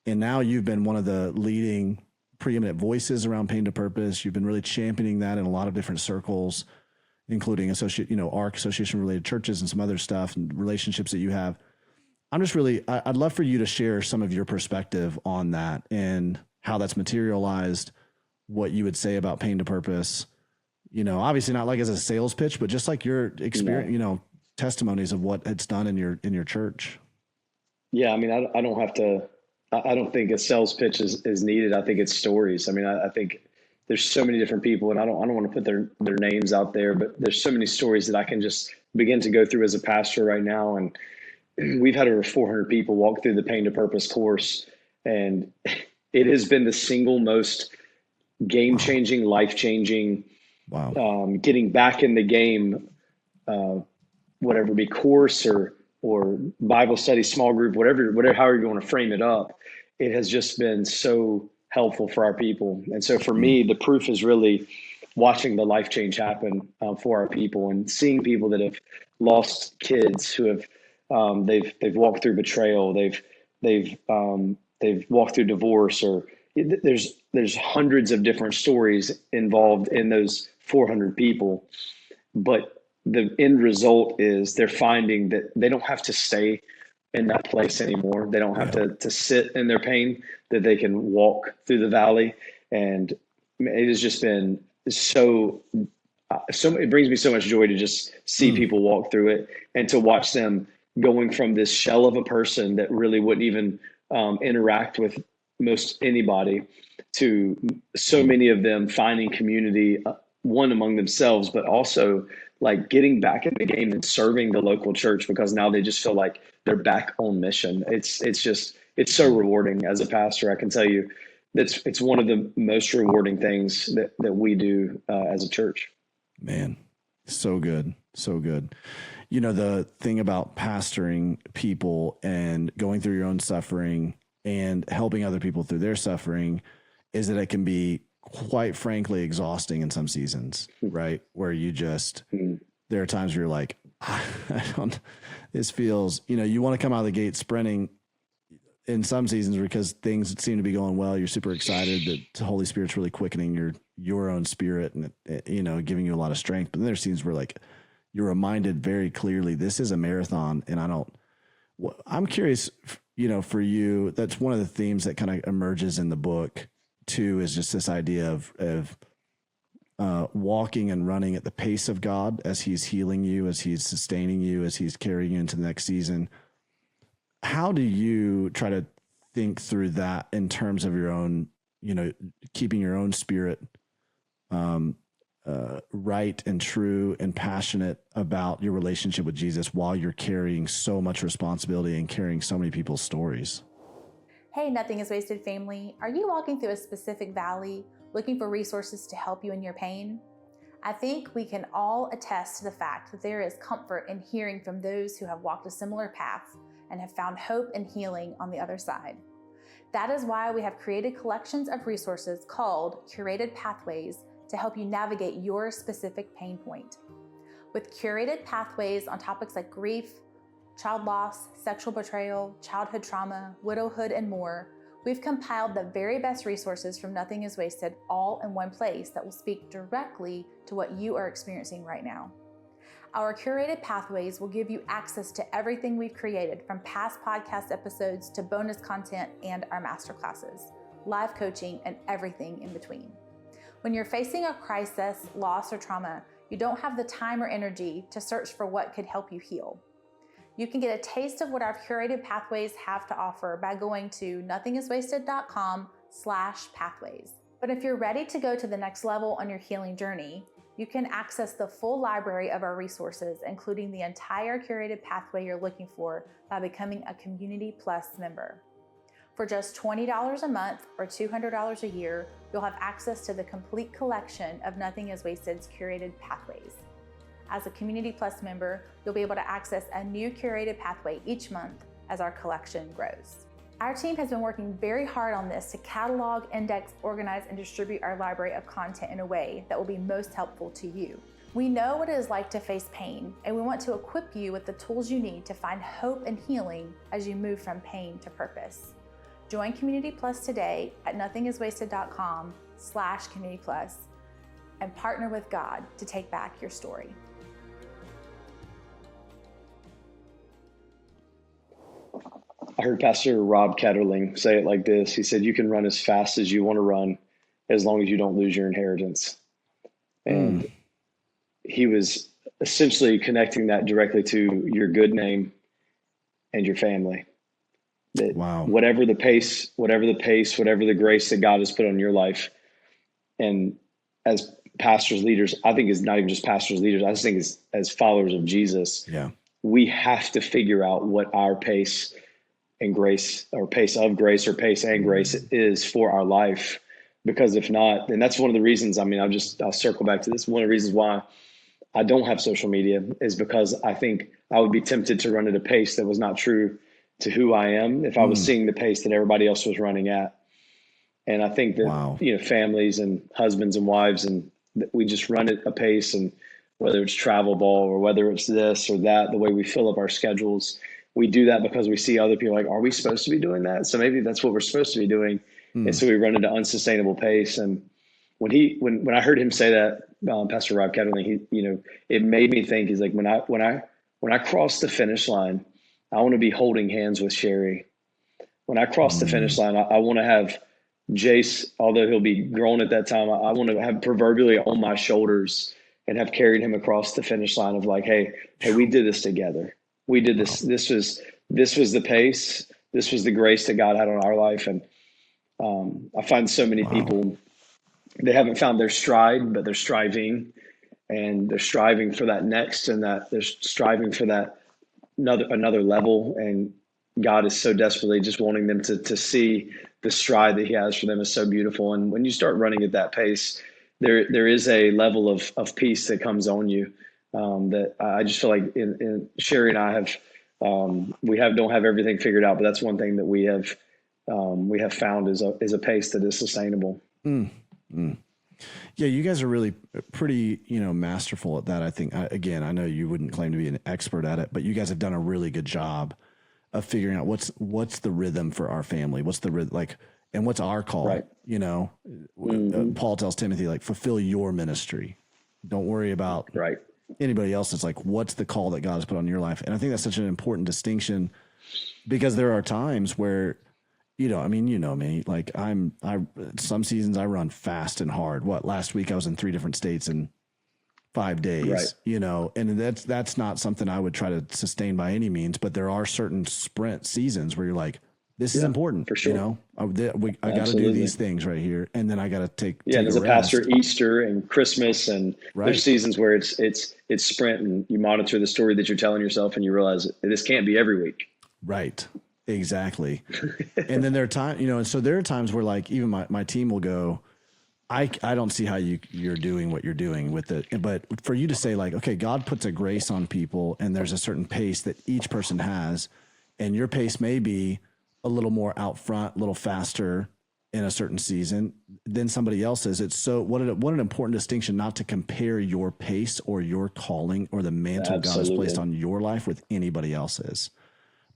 And now you've been one of the leading preeminent voices around Pain to Purpose. You've been really championing that in a lot of different circles, including ARC, Association Related Churches, and some other stuff and relationships that you have. I'm just I'd love for you to share some of your perspective on that and how that's materialized, what you would say about Pain to Purpose, obviously not like as a sales pitch, but just like your experience, testimonies of what it's done in your church. Yeah. I mean, I don't have to, I don't think a sales pitch is needed. I think it's stories. I mean, I think there's so many different people, and I don't want to put their names out there, but there's so many stories that I can just begin to go through as a pastor right now. And we've had over 400 people walk through the Pain to Purpose course, and it has been the single most game-changing, life-changing, getting back in the game, whatever it be, course or Bible study, small group, whatever, however you want to frame it up. It has just been so helpful for our people. And so for me, the proof is really watching the life change happen for our people, and seeing people that have lost kids, who have they've walked through betrayal, they've walked through divorce, or there's hundreds of different stories involved in those 400 people. But the end result is they're finding that they don't have to stay in that place anymore. They don't have to sit in their pain, that they can walk through the valley. And it has just been so it brings me so much joy to just see people walk through it, and to watch them going from this shell of a person that really wouldn't even interact with most anybody, to so many of them finding community, one among themselves, but also like getting back in the game and serving the local church, because now they just feel like they're back on mission. It's so rewarding as a pastor. I can tell you it's one of the most rewarding things that we do as a church. Man, so good. So good. The thing about pastoring people and going through your own suffering and helping other people through their suffering is that it can be, quite frankly, exhausting in some seasons, right? Where you just, there are times where you're like, this feels, you want to come out of the gate sprinting in some seasons because things seem to be going well. You're super excited that the Holy Spirit's really quickening your own spirit and, giving you a lot of strength. But then there's seasons where like you're reminded very clearly, this is a marathon. And I'm curious, for you, that's one of the themes that kind of emerges in the book too, is just this idea of walking and running at the pace of God as he's healing you, as he's sustaining you, as he's carrying you into the next season. How do you try to think through that in terms of your own, keeping your own spirit right and true and passionate about your relationship with Jesus while you're carrying so much responsibility and carrying so many people's stories? Hey, Nothing is Wasted family. Are you walking through a specific valley, looking for resources to help you in your pain? I think we can all attest to the fact that there is comfort in hearing from those who have walked a similar path and have found hope and healing on the other side. That is why we have created collections of resources called Curated Pathways to help you navigate your specific pain point. With curated pathways on topics like grief, child loss, sexual betrayal, childhood trauma, widowhood, and more, we've compiled the very best resources from Nothing is Wasted all in one place that will speak directly to what you are experiencing right now. Our curated pathways will give you access to everything we've created, from past podcast episodes to bonus content and our masterclasses, live coaching, and everything in between. When you're facing a crisis, loss, or trauma, you don't have the time or energy to search for what could help you heal. You can get a taste of what our curated pathways have to offer by going to nothingiswasted.com/pathways. But if you're ready to go to the next level on your healing journey, you can access the full library of our resources, including the entire curated pathway you're looking for, by becoming a Community Plus member. For just $20 a month or $200 a year, you'll have access to the complete collection of Nothing is Wasted's curated pathways. As a Community Plus member, you'll be able to access a new curated pathway each month as our collection grows. Our team has been working very hard on this to catalog, index, organize, and distribute our library of content in a way that will be most helpful to you. We know what it is like to face pain, and we want to equip you with the tools you need to find hope and healing as you move from pain to purpose. Join Community Plus today at nothingiswasted.com/Community Plus and partner with God to take back your story. I heard Pastor Rob Ketterling say it like this. He said, you can run as fast as you want to run as long as you don't lose your inheritance. And he was essentially connecting that directly to your good name and your family. That whatever the pace, whatever the grace that God has put on your life. And as pastors, leaders, I think it's not even just pastors, leaders. I just think as followers of Jesus, we have to figure out what our pace and grace, or pace of grace, or pace and grace is for our life. Because if not, then that's one of the reasons, I'll circle back to this. One of the reasons why I don't have social media is because I think I would be tempted to run at a pace that was not true to who I am if I was seeing the pace that everybody else was running at. And I think that, families and husbands and wives, and we just run at a pace, and whether it's travel ball or whether it's this or that, the way we fill up our schedules, we do that because we see other people like, are we supposed to be doing that? So maybe that's what we're supposed to be doing. And so we run at an unsustainable pace. And when I heard him say that, Pastor Rob Ketterling, it made me think, he's like, when I cross the finish line, I want to be holding hands with Sherry. When I cross the finish line, I want to have Jace, although he'll be grown at that time, I want to have proverbially on my shoulders and have carried him across the finish line of like, hey, we did this together. We did this. This was the pace. This was the grace that God had on our life. And I find so many people, they haven't found their stride, but they're striving, and they're striving for that next, and that they're striving for that another level. And God is so desperately just wanting them to see the stride that he has for them is so beautiful. And when you start running at that pace, there is a level of peace that comes on you. That I just feel like in Sherry and I have, don't have everything figured out, but that's one thing that we have found is a pace that is sustainable. Yeah, you guys are really pretty, masterful at that. I think, again, I know you wouldn't claim to be an expert at it, but you guys have done a really good job of figuring out what's the rhythm for our family, what's the rhythm, and what's our call. Right. Paul tells Timothy, fulfill your ministry. Don't worry about anybody else. It's what's the call that God has put on your life? And I think that's such an important distinction, because there are times where, me, some seasons I run fast and hard. Last week I was in 3 different states in 5 days, and that's not something I would try to sustain by any means, but there are certain sprint seasons where you're like, this is important for sure. I got to do these things right here. And then I got to take and as a pastor, Easter and Christmas, and there's seasons where it's sprint, and you monitor the story that you're telling yourself, and you realize this can't be every week. Right. Exactly. And then there are times, and so there are times where even my team will go, I don't see how you're doing what you're doing with it. But for you to say okay, God puts a grace on people, and there's a certain pace that each person has, and your pace may be a little more out front, a little faster in a certain season than somebody else's. It's so what an important distinction, not to compare your pace or your calling or the mantle God has placed on your life with anybody else's,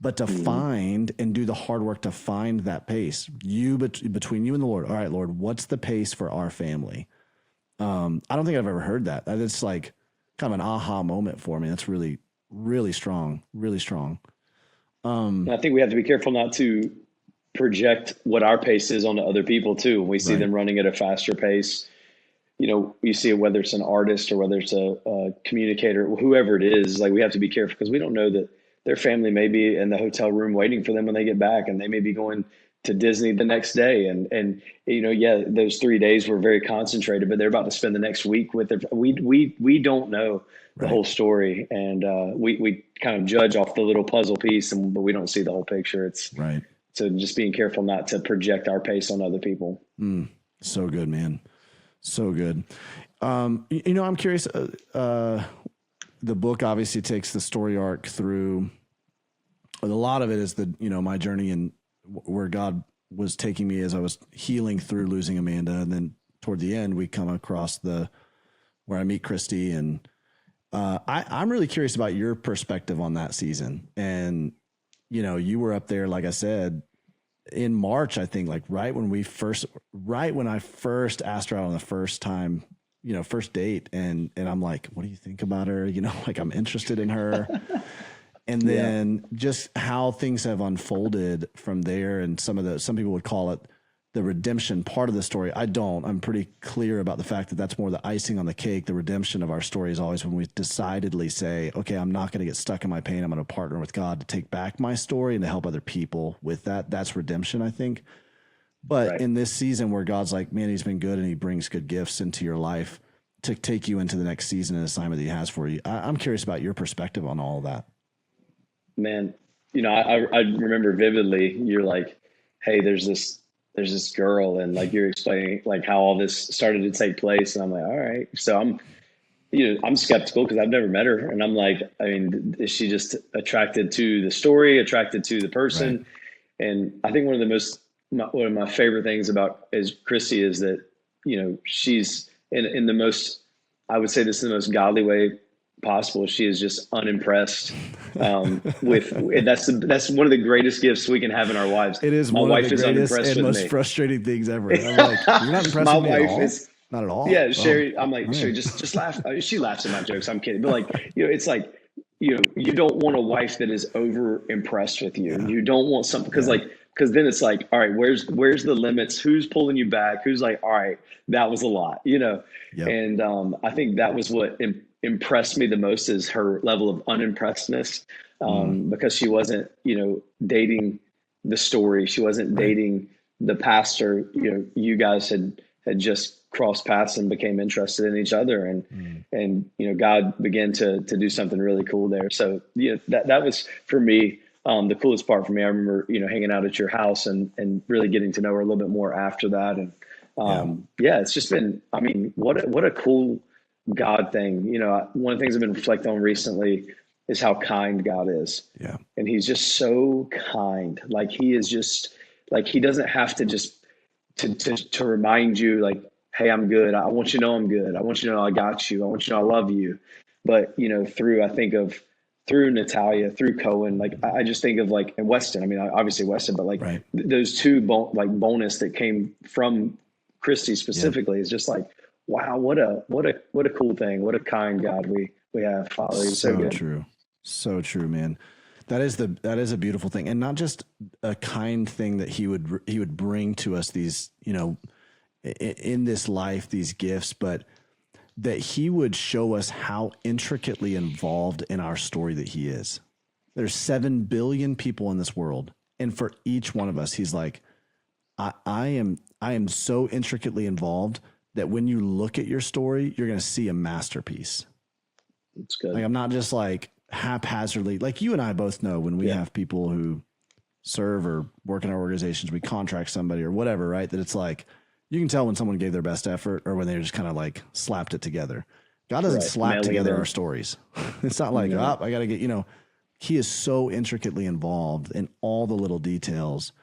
but to find and do the hard work to find that pace between you and the Lord. All right, Lord, what's the pace for our family? I don't think I've ever heard that. It's kind of an aha moment for me. That's really, really strong, really strong. I think we have to be careful not to project what our pace is onto other people too. When we see them running at a faster pace, you see it, whether it's an artist or whether it's a communicator, whoever it is, we have to be careful, because we don't know that their family may be in the hotel room waiting for them when they get back, and they may be going to Disney the next day. And those 3 days were very concentrated, but they're about to spend the next week with their, we don't know the whole story. And we kind of judge off the little puzzle piece, but we don't see the whole picture. It's so just being careful not to project our pace on other people. So good, man. So good. I'm curious, the book obviously takes the story arc through, a lot of it is my journey where God was taking me as I was healing through losing Amanda. And then toward the end, we come across where I meet Christy. And I'm really curious about your perspective on that season. And, you know, you were up there, like I said, in March, I think, like right when I first asked her out on the first time, you know, first date. And I'm like, what do you think about her? You know, like I'm interested in her. And then just how things have unfolded from there. And some people would call it the redemption part of the story. I don't. I'm pretty clear about the fact that that's more the icing on the cake. The redemption of our story is always when we decidedly say, okay, I'm not going to get stuck in my pain. I'm going to partner with God to take back my story and to help other people with that. That's redemption, I think. But in this season where God's like, man, he's been good and he brings good gifts into your life to take you into the next season and assignment that he has for you. I'm curious about your perspective on all of that. Man, you know, I remember vividly, you're like, hey, there's this girl, and like you're explaining like how all this started to take place. And I'm like, all right. So I'm skeptical because I've never met her. And I'm like, I mean, is she just attracted to the story, attracted to the person? Right. And I think one of my favorite things about Christy is that, you know, she's in the most, I would say this in the most godly way possible. She is just unimpressed with that's one of the greatest gifts we can have in our wives. It is. My wife one of the greatest and most frustrating things ever. I'm like, you're not impressed with me at all? Not at all. Yeah, Sherry. I'm like, Sherry, just laugh. She laughs at my jokes. I'm kidding, but like, you know, it's like, you know, you don't want a wife that is over impressed with you. Yeah. You don't want something because then it's like, all right, where's the limits? Who's pulling you back? Who's like, all right, that was a lot, you know? Yep. And I think that was what impressed me the most is her level of unimpressedness, because she wasn't, you know, dating the story. She wasn't dating the pastor. You know, you guys had just crossed paths and became interested in each other, and you know, God began to do something really cool there. So yeah, that was for me the coolest part for me. I remember, you know, hanging out at your house and really getting to know her a little bit more after that. And it's just been, I mean, what a cool God thing. You know, one of the things I've been reflecting on recently is how kind God is. Yeah. And he's just so kind. Like he is just like, he doesn't have to just to remind you like, hey, I'm good. I want you to know I'm good. I want you to know I got you. I want you to know I love you. But, you know, through Natalia, through Cohen, like I just think of like, and Weston, I mean, obviously Weston, but like those two bonus that came from Christy specifically is just like, wow, what a cool thing. What a kind God we have, Father. He's so good. True. So true, man. That is a beautiful thing. And not just a kind thing that he would bring to us these, you know, in this life, these gifts, but that he would show us how intricately involved in our story that he is. There's 7 billion people in this world. And for each one of us, he's like, I am so intricately involved that when you look at your story, you're going to see a masterpiece. It's good. Like, I'm not just like haphazardly, like you and I both know when we have people who serve or work in our organizations, we contract somebody or whatever, right? That it's like, you can tell when someone gave their best effort or when they just kind of like slapped it together. God doesn't slap together our stories. It's not like, I got to get, you know, he is so intricately involved in all the little details,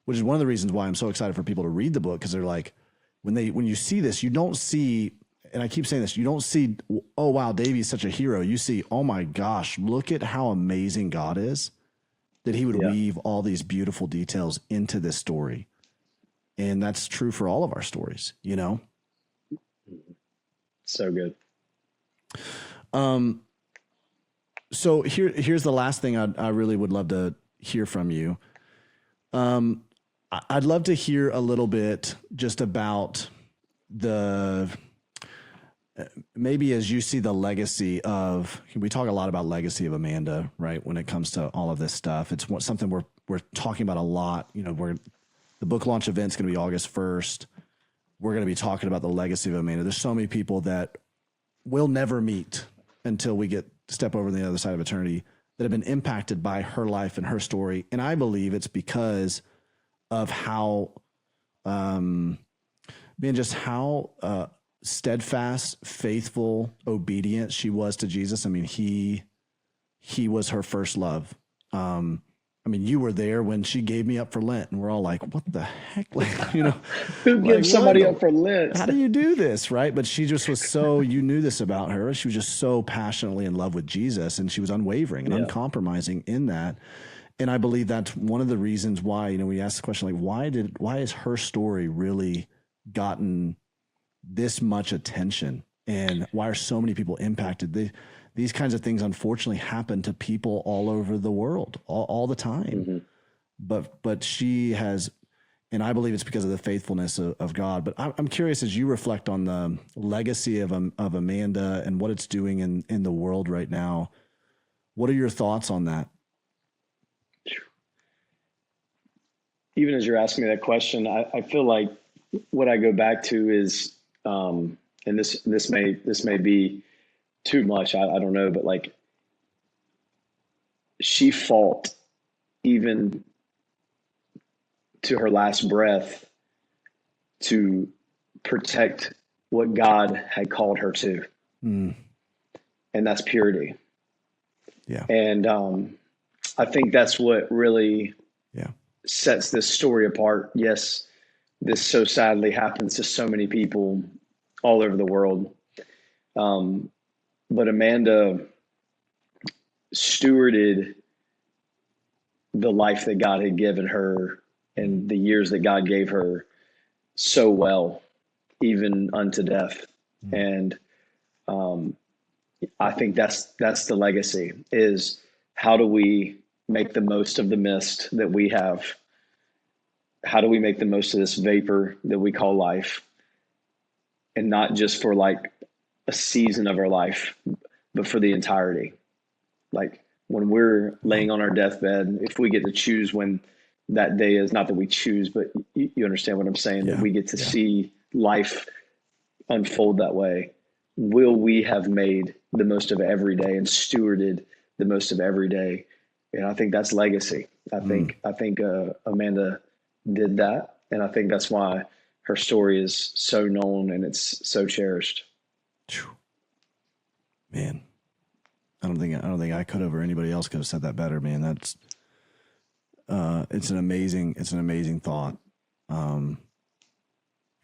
which is one of the reasons why I'm so excited for people to read the book. Cause they're like, when you see this, you don't see, and I keep saying this, you don't see, oh, wow, Davey's such a hero. You see, oh my gosh, look at how amazing God is that he would weave all these beautiful details into this story. And that's true for all of our stories, you know? So good. So here's the last thing I really would love to hear from you. I'd love to hear a little bit just about maybe as you see the legacy of, we talk a lot about legacy of Amanda, right? When it comes to all of this stuff, it's something we're talking about a lot. You know, the book launch event's going to be August 1st. We're going to be talking about the legacy of Amanda. There's so many people that we'll never meet until we step over to the other side of eternity that have been impacted by her life and her story. And I believe it's because of how, how steadfast, faithful, obedient she was to Jesus. I mean, he was her first love. I mean, you were there when she gave me up for Lent, and we're all like, what the heck? Like, you know, Who like, gives what somebody the- up for Lent? how do you do this? Right. But she just was so, you knew this about her. She was just so passionately in love with Jesus, and she was unwavering and Yeah. uncompromising in that. And I believe that's one of the reasons why, you know, we asked the question, like, why has her story really gotten this much attention, and why are so many people impacted? These kinds of things unfortunately happen to people all over the world all the time. But she has, and I believe it's because of the faithfulness of God. But I'm curious, as you reflect on the legacy of Amanda and what it's doing in the world right now, what are your thoughts on that? Even as you're asking me that question, I feel like what I go back to is, and this may be too much. I don't know, but like, she fought even to her last breath to protect what God had called her to, and that's purity. Yeah. And I think that's what really sets this story apart. Yes, this so sadly happens to so many people all over the world. But Amanda stewarded the life that God had given her and the years that God gave her so well, even unto death. And I think that's the legacy, is how do we make the most of the mist that we have? How do we make the most of this vapor that we call life? And not just for like a season of our life, but for the entirety. Like when we're laying on our deathbed, if we get to choose when that day is, not that we choose, but you understand what I'm saying, that we get to see life unfold that way. Will we have made the most of every day and stewarded the most of every day? And I think that's legacy. I think Amanda did that, and I think that's why her story is so known and it's so cherished. Man, I don't think I could have, or anybody else could have said that better, man. That's it's an amazing thought.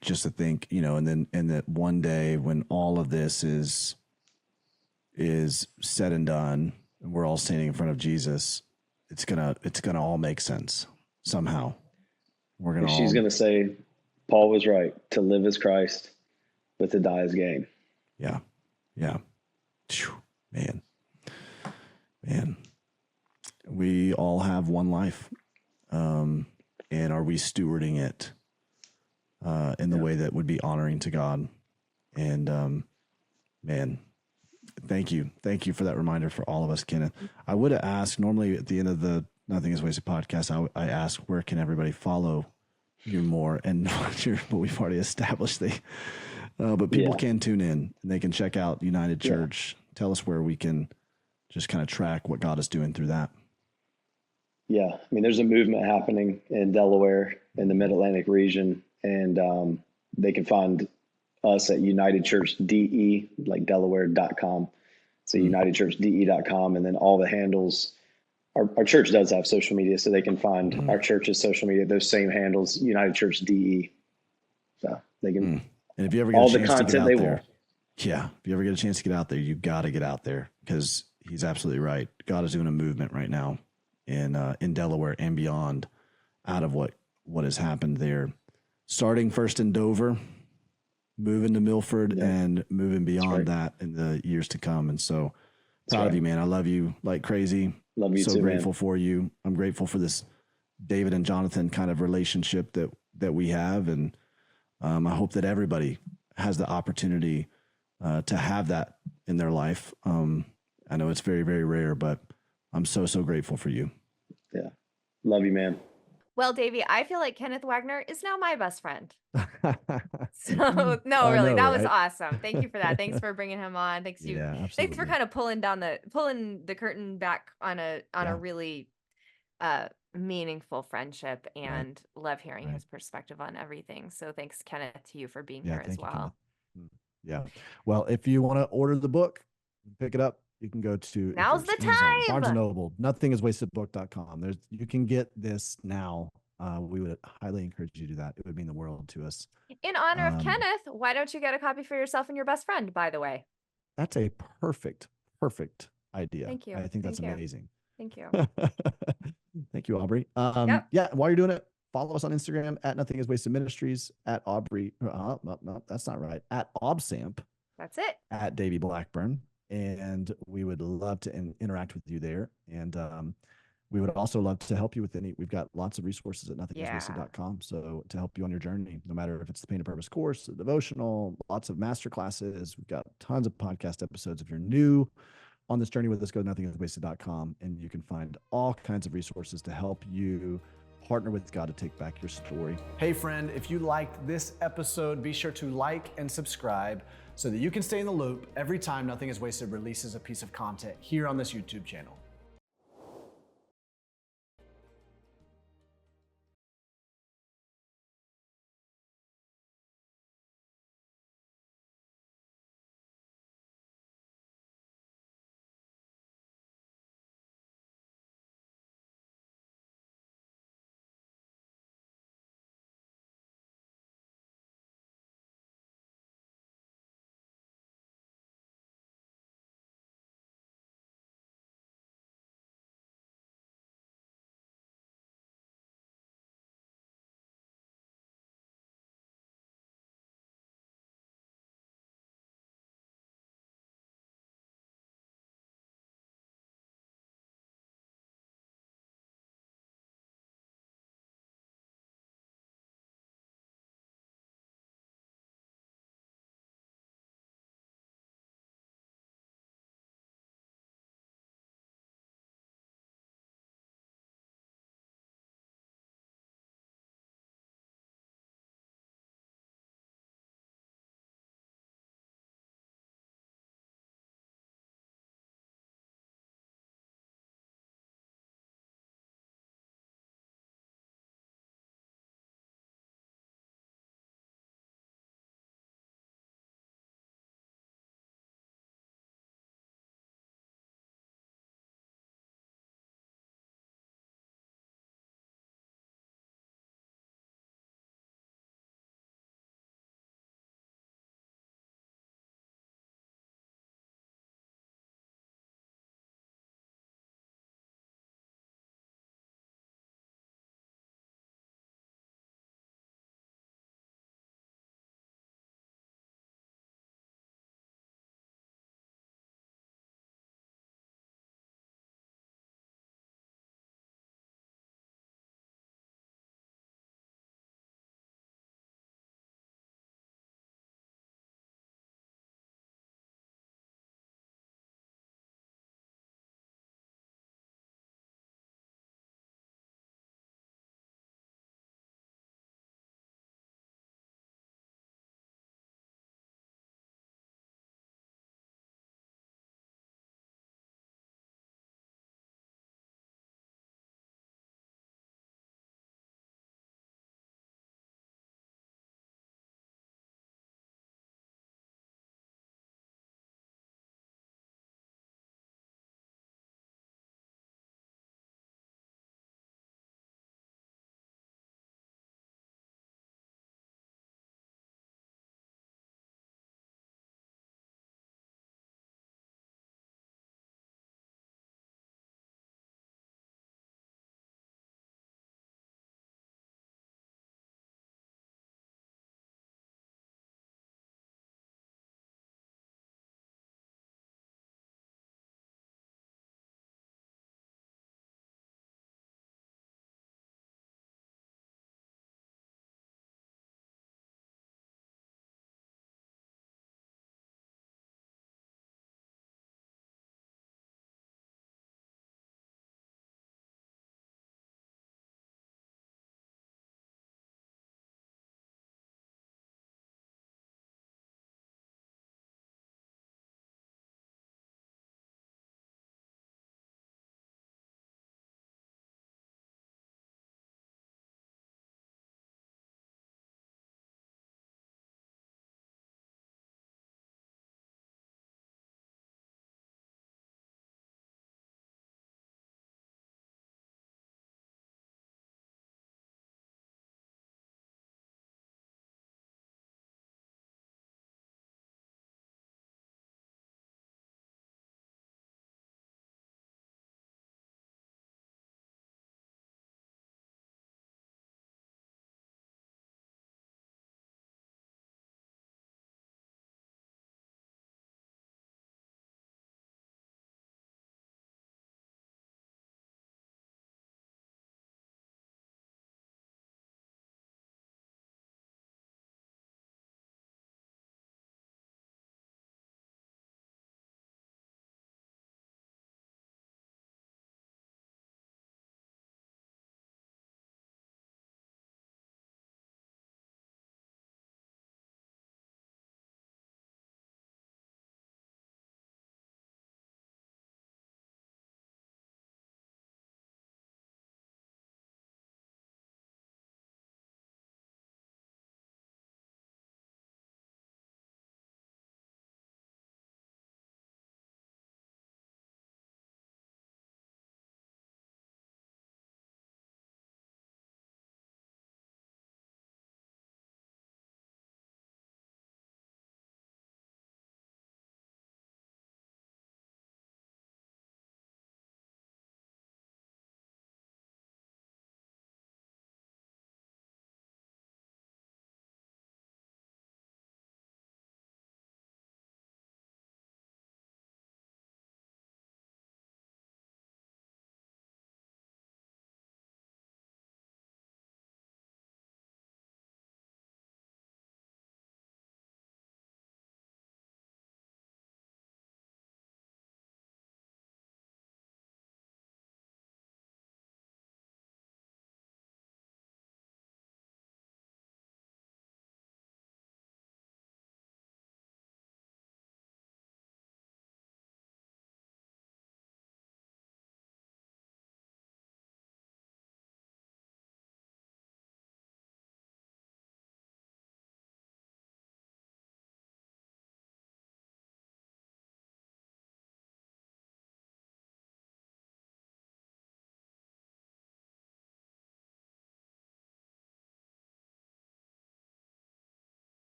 Just to think, you know, and that one day when all of this is said and done, and we're all standing in front of Jesus, it's gonna all make sense somehow. She's gonna say, Paul was right. To live is Christ, but to die is gain. Yeah. Man. We all have one life, and are we stewarding it in the way that would be honoring to God? And man, thank you for that reminder for all of us, Kenneth. I would have asked, normally at the end of the Nothing is Wasted podcast, I ask, where can everybody follow you more? And but we've already established but people can tune in and they can check out United Church. Tell us where we can just kind of track what God is doing through that. Yeah. I mean, there's a movement happening in Delaware, in the Mid-Atlantic region, and they can find us at United Church DE, like Delaware.com. So UnitedChurchDE.com, and then all the handles. Our church does have social media, so they can find our church's social media, those same handles, United Church DE. So they can, and if you ever get all a the chance to content get they out there, want. yeah, if you ever get a chance to get out there, you got to get out there, because he's absolutely right. God is doing a movement right now in Delaware and beyond, out of what has happened there, starting first in Dover, moving to Milford, and moving beyond that in the years to come. And so proud of you, man. I love you like crazy. Love you so too, grateful man. for you. I'm grateful for this David and Jonathan kind of relationship that we have. And I hope that everybody has the opportunity to have that in their life. I know it's very, very rare, but I'm so grateful for you. Yeah. Love you, man. Well, Davey, I feel like Kenneth Wagner is now my best friend. So I really, know, that was right? awesome. Thank you for that. Thanks for bringing him on. Thanks Yeah, thanks for absolutely. kind of pulling the curtain back on a really meaningful friendship, and love hearing his perspective on everything. So thanks, Kenneth, to you for being here as Thank you, well. Kenneth. Yeah. Well, if you want to order the book, pick it up You can go to if Now's there's the Amazon, Barnes and time. Noble, nothingiswastedbook.com. You can get this now. We would highly encourage you to do that. It would mean the world to us. In honor of Um, Kenneth, why don't you get a copy for yourself and your best friend, by the way? That's a perfect idea. Thank you. I think that's Thank you. amazing. Thank you. Thank you, Aubrey. Yep. Yeah, while you're doing it, follow us on Instagram at Nothing is Wasted Ministries, at Aubrey. No, that's not right. At Obsamp, That's it. at Davey Blackburn. And we would love to interact with you there. And we would also love to help you with we've got lots of resources at nothingiswasted.com. So to help you on your journey, no matter if it's the Pain to Purpose course, the devotional, lots of master classes. We've got tons of podcast episodes. If you're new on this journey with us, go to nothingiswasted.com and you can find all kinds of resources to help you partner with God to take back your story. Hey friend, if you liked this episode, be sure to like and subscribe so that you can stay in the loop every time Nothing is Wasted releases a piece of content here on this YouTube channel.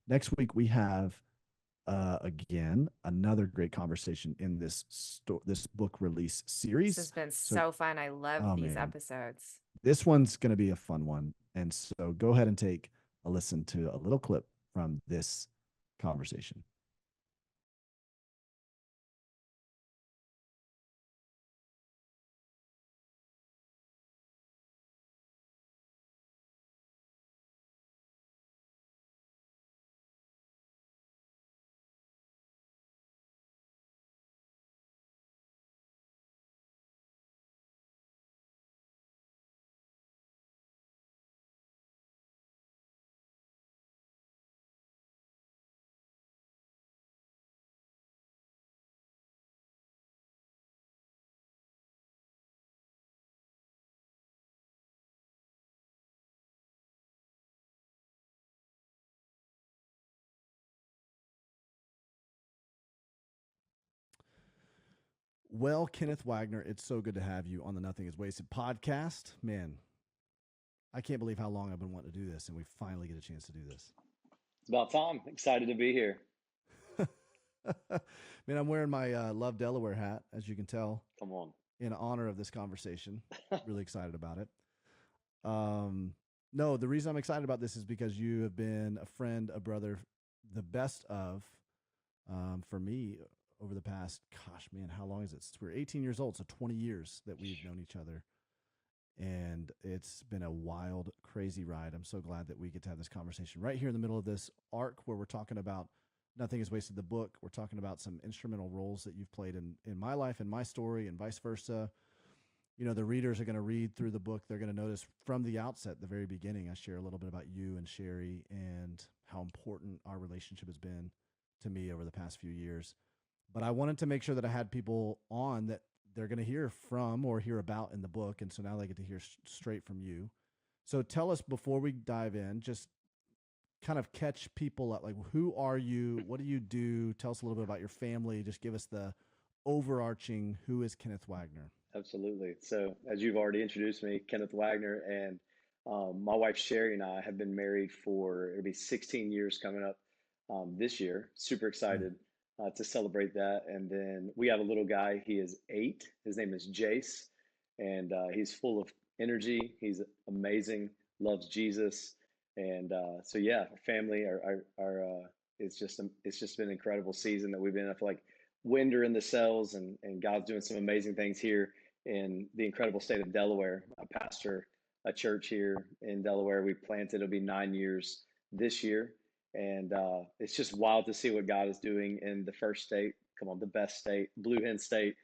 Next week, we have, again, another great conversation in this book release This series. has been So, so fun. I love oh these man, episodes. this one's going to be a fun one. And so go ahead and take a listen to a little clip from this conversation. Well, Kenneth Wagner, it's so good to have you on the Nothing is Wasted podcast. Man, I can't believe how long I've been wanting to do this, and we finally get a chance to do this. It's about time. Excited to be here. Man, I'm wearing my Love Delaware hat, as you can tell, Come on. in honor of this conversation. Really excited about it. No, the reason I'm excited about this is because you have been a friend, a brother, the best of, for me over the past, gosh, man, how long is it? We're 18 years old, so 20 years that we've known each other. And it's been a wild, crazy ride. I'm so glad that we get to have this conversation right here in the middle of this arc where we're talking about Nothing is Wasted, the book. We're talking about some instrumental roles that you've played in my life and my story and vice versa. You know, the readers are going to read through the book. They're going to notice from the outset, the very beginning, I share a little bit about you and Sherry and how important our relationship has been to me over the past few years. But I wanted to make sure that I had people on that they're going to hear from or hear about in the book. And so now they get to hear straight from you. So tell us before we dive in, just kind of catch people up. Like, who are you? What do you do? Tell us a little bit about your family. Just give us the overarching, who is Kenneth Wagner? Absolutely. So, as you've already introduced me, Kenneth Wagner, and my wife Sherry and I have been married for it'll be 16 years coming up this year. Super Mm, excited to celebrate that. And then we have a little guy. He is 8. His name is Jace, and he's full of energy. He's amazing. Loves Jesus, and so yeah, our family, it's just been an incredible season that we've been in. I feel like wind are in the cells, and God's doing some amazing things here in the incredible state of Delaware. I pastor a church here in Delaware. We planted, it'll be 9 years this year. And it's just wild to see what God is doing in the first state. Come on, the best state, Blue Hen State.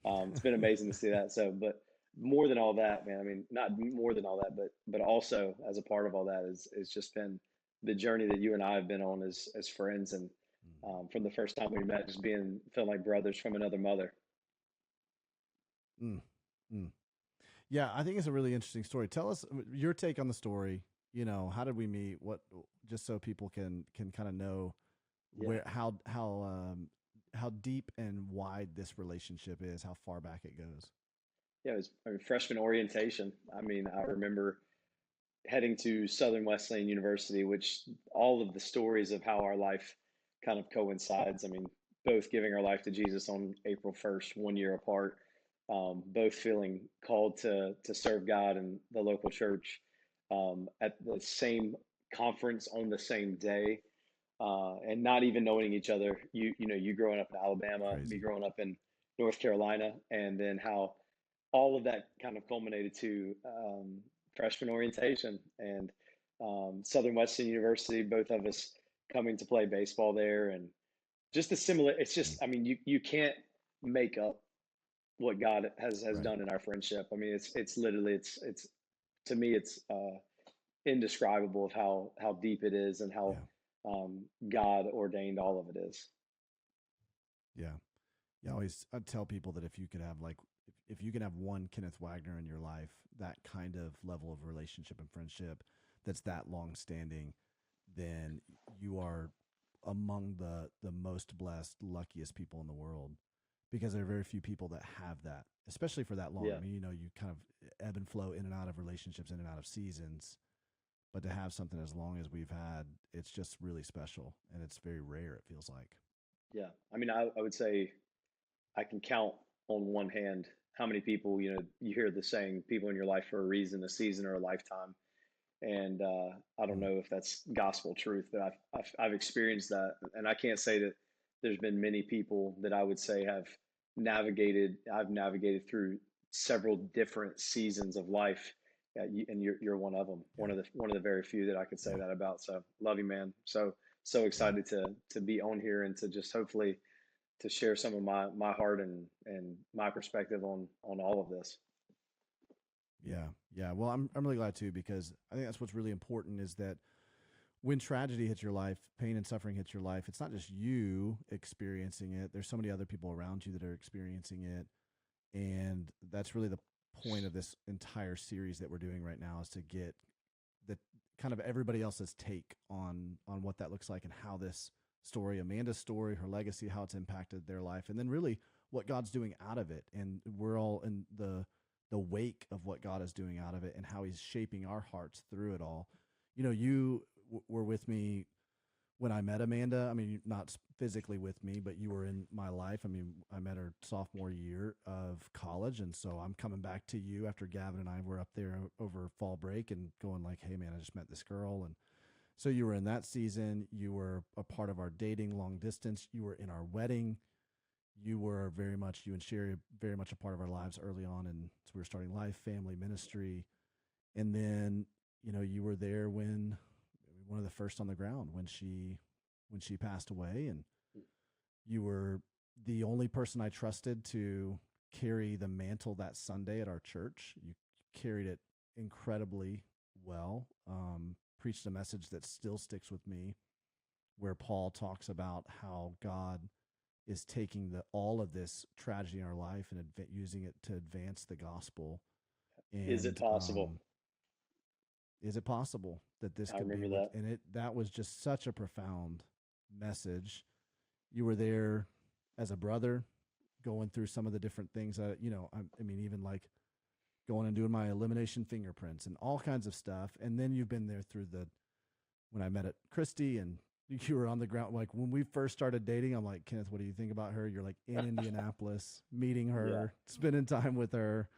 It's been amazing to see that. So, but more than all that, man, I mean, not more than all that, but also as a part of all that is just been the journey that you and I have been on as friends. And from the first time we met, just feeling like brothers from another mother. mm, mm. Yeah, I think it's a really interesting story. Tell us your take on the story. You know, how did we meet? What, just so people can kind of know Yeah. where how deep and wide this relationship is, how far back it goes. Yeah, it was, I mean, freshman orientation. I mean, I remember heading to Southern Wesleyan University, which all of the stories of how our life kind of coincides. I mean, both giving our life to Jesus on April 1st, 1 year apart, both feeling called to serve God in the local church at the same conference on the same day, and not even knowing each other. You growing up in Alabama, me Crazy. growing up in North Carolina, and then how all of that kind of culminated to freshman orientation and Southern Wesleyan University. Both of us coming to play baseball there, and just a similar. It's Mm, just, I mean, you can't make up what God has right. done in our friendship. I mean, it's literally it's to me it's indescribable of how deep it is and how Yeah. God ordained all of it is. Yeah. Yeah. I tell people that if you could have like, if you can have one Kenneth Wagner in your life, that kind of level of relationship and friendship that's that long standing, then you are among the most blessed, luckiest people in the world, because there are very few people that have that, especially for that long. Yeah, I mean, you know, you kind of ebb and flow in and out of relationships, in and out of seasons, but to have something as long as we've had, it's just really special, and it's very rare, it feels like. Yeah. I mean, I would say I can count on one hand how many people, you hear the saying, people in your life for a reason, a season, or a lifetime. And I don't Mm. know if that's gospel truth, but I've experienced that, and I can't say that there's been many people that I would say I've navigated through several different seasons of life, and you're one of them, Yeah. one of the very few that I could say Yeah. that about. So love you, man. So Yeah. excited to be on here and to just hopefully to share some of my heart and my perspective on all of this. Yeah. Yeah. Well, I'm really glad too, because I think that's what's really important, is that when tragedy hits your life, pain and suffering hits your life, it's not just you experiencing it. There's so many other people around you that are experiencing it. And that's really the point of this entire series that we're doing right now, is to get the kind of everybody else's take on what that looks like, and how this story, Amanda's story, her legacy, how it's impacted their life, and then really what God's doing out of it. And we're all in the wake of what God is doing out of it, and how he's shaping our hearts through it all. You were with me when I met Amanda. I mean, not physically with me, but you were in my life. I mean, I met her sophomore year of college. And so I'm coming back to you after Gavin and I were up there over fall break and going like, hey man, I just met this girl. And so you were in that season. You were a part of our dating long distance. You were in our wedding. You and Sherry, very much a part of our lives early on. And so we were starting life, family, ministry. And then, you were there when one of the first on the ground, when she passed away, and you were the only person I trusted to carry the mantle that Sunday at our church. You carried it incredibly well. Preached a message that still sticks with me, where Paul talks about how God is taking all of this tragedy in our life and using it to advance the gospel. And Is it possible? is it possible that this I could be remember what? that. And that was just such a profound message. You were there as a brother, going through some of the different things that, I mean, even like going and doing my elimination fingerprints and all kinds of stuff. And then you've been there through when I met at Christy, and you were on the ground. Like when we first started dating, I'm like, Kenneth, what do you think about her? You're like in Indianapolis, meeting her, spending time with her,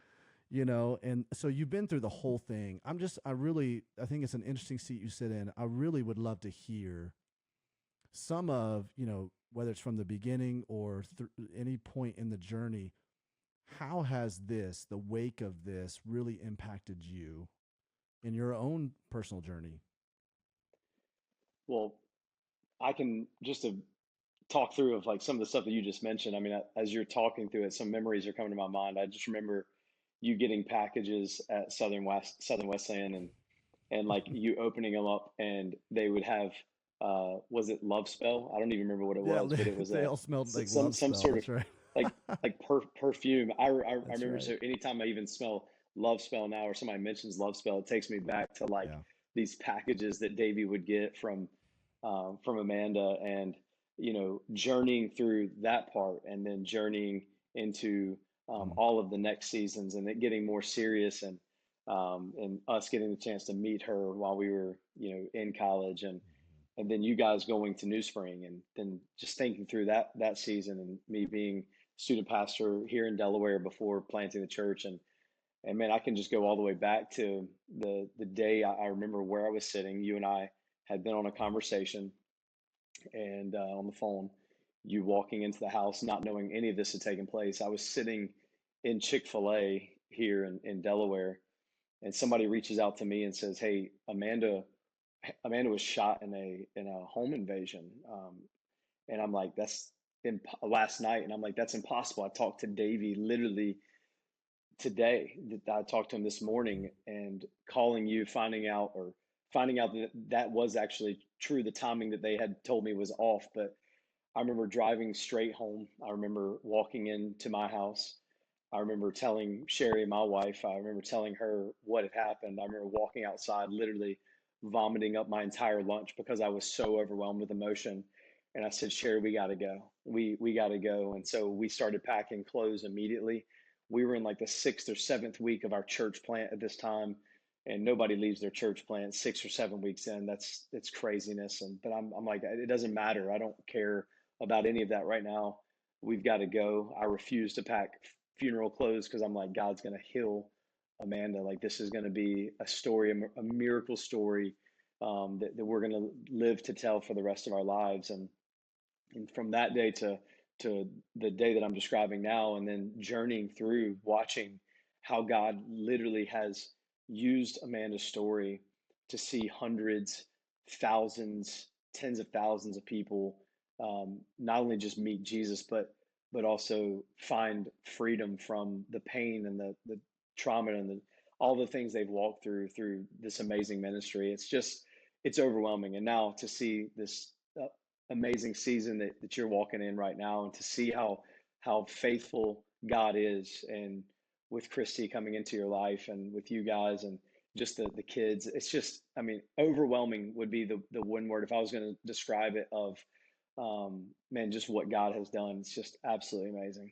and so you've been through the whole thing. I think it's an interesting seat you sit in. I really would love to hear some of, whether it's from the beginning or any point in the journey, how has the wake of this really impacted you in your own personal journey? Well, I can just to talk through of like some of the stuff that you just mentioned. I mean, as you're talking through it, some memories are coming to my mind. I just remember you getting packages at Southern Wesleyan, and like you opening them up, and they would have was it Love Spell? I don't even remember what it Yeah, was, but it was they all smelled like some Love some Spell. sort of That's right. like perfume. I That's remember, right. so anytime I even smell Love Spell now, or somebody mentions Love Spell, it takes me back to like Yeah. these packages that Davey would get from Amanda, and journeying through that part, and then journeying into Mm. all of the next seasons, and it getting more serious, and us getting the chance to meet her while we were in college, and then you guys going to New Spring, and then just thinking through that season, and me being student pastor here in Delaware before planting the church, and man, I can just go all the way back to the day I remember where I was sitting. You and I had been on a conversation, and on the phone, you walking into the house, not knowing any of this had taken place. I was sitting in Chick-fil-A here in Delaware, and somebody reaches out to me and says, "Hey, Amanda was shot in a home invasion," and I'm like, "That's last night," and I'm like, "That's impossible." I talked to Davey literally today. I talked to him this morning, and calling you, finding out that that was actually true. The timing that they had told me was off, but I remember driving straight home. I remember walking into my house. I remember telling Sherry, my wife, I remember telling her what had happened. I remember walking outside, literally vomiting up my entire lunch because I was so overwhelmed with emotion. And I said, Sherry, we got to go. We got to go. And so we started packing clothes immediately. We were in like the 6th or 7th week of our church plant at this time. and nobody leaves their church plant 6 or 7 weeks in. It's craziness. But I'm like, it doesn't matter. I don't care about any of that right now. We've got to go. I refuse to pack funeral clothes because I'm like, God's going to heal Amanda. Like, this is going to be a story, a miracle story, that we're going to live to tell for the rest of our lives. And from that day to the day that I'm describing now, and then journeying through, watching how God literally has used Amanda's story to see hundreds, thousands, tens of thousands of people, not only just meet Jesus, but also find freedom from the pain and the trauma and all the things they've walked through this amazing ministry. It's overwhelming. And now to see this amazing season that you're walking in right now, and to see how faithful God is, and with Christy coming into your life, and with you guys, and just the kids, it's just, I mean, overwhelming would be the one word if I was going to describe it, of man, just what God has done. It's just absolutely amazing.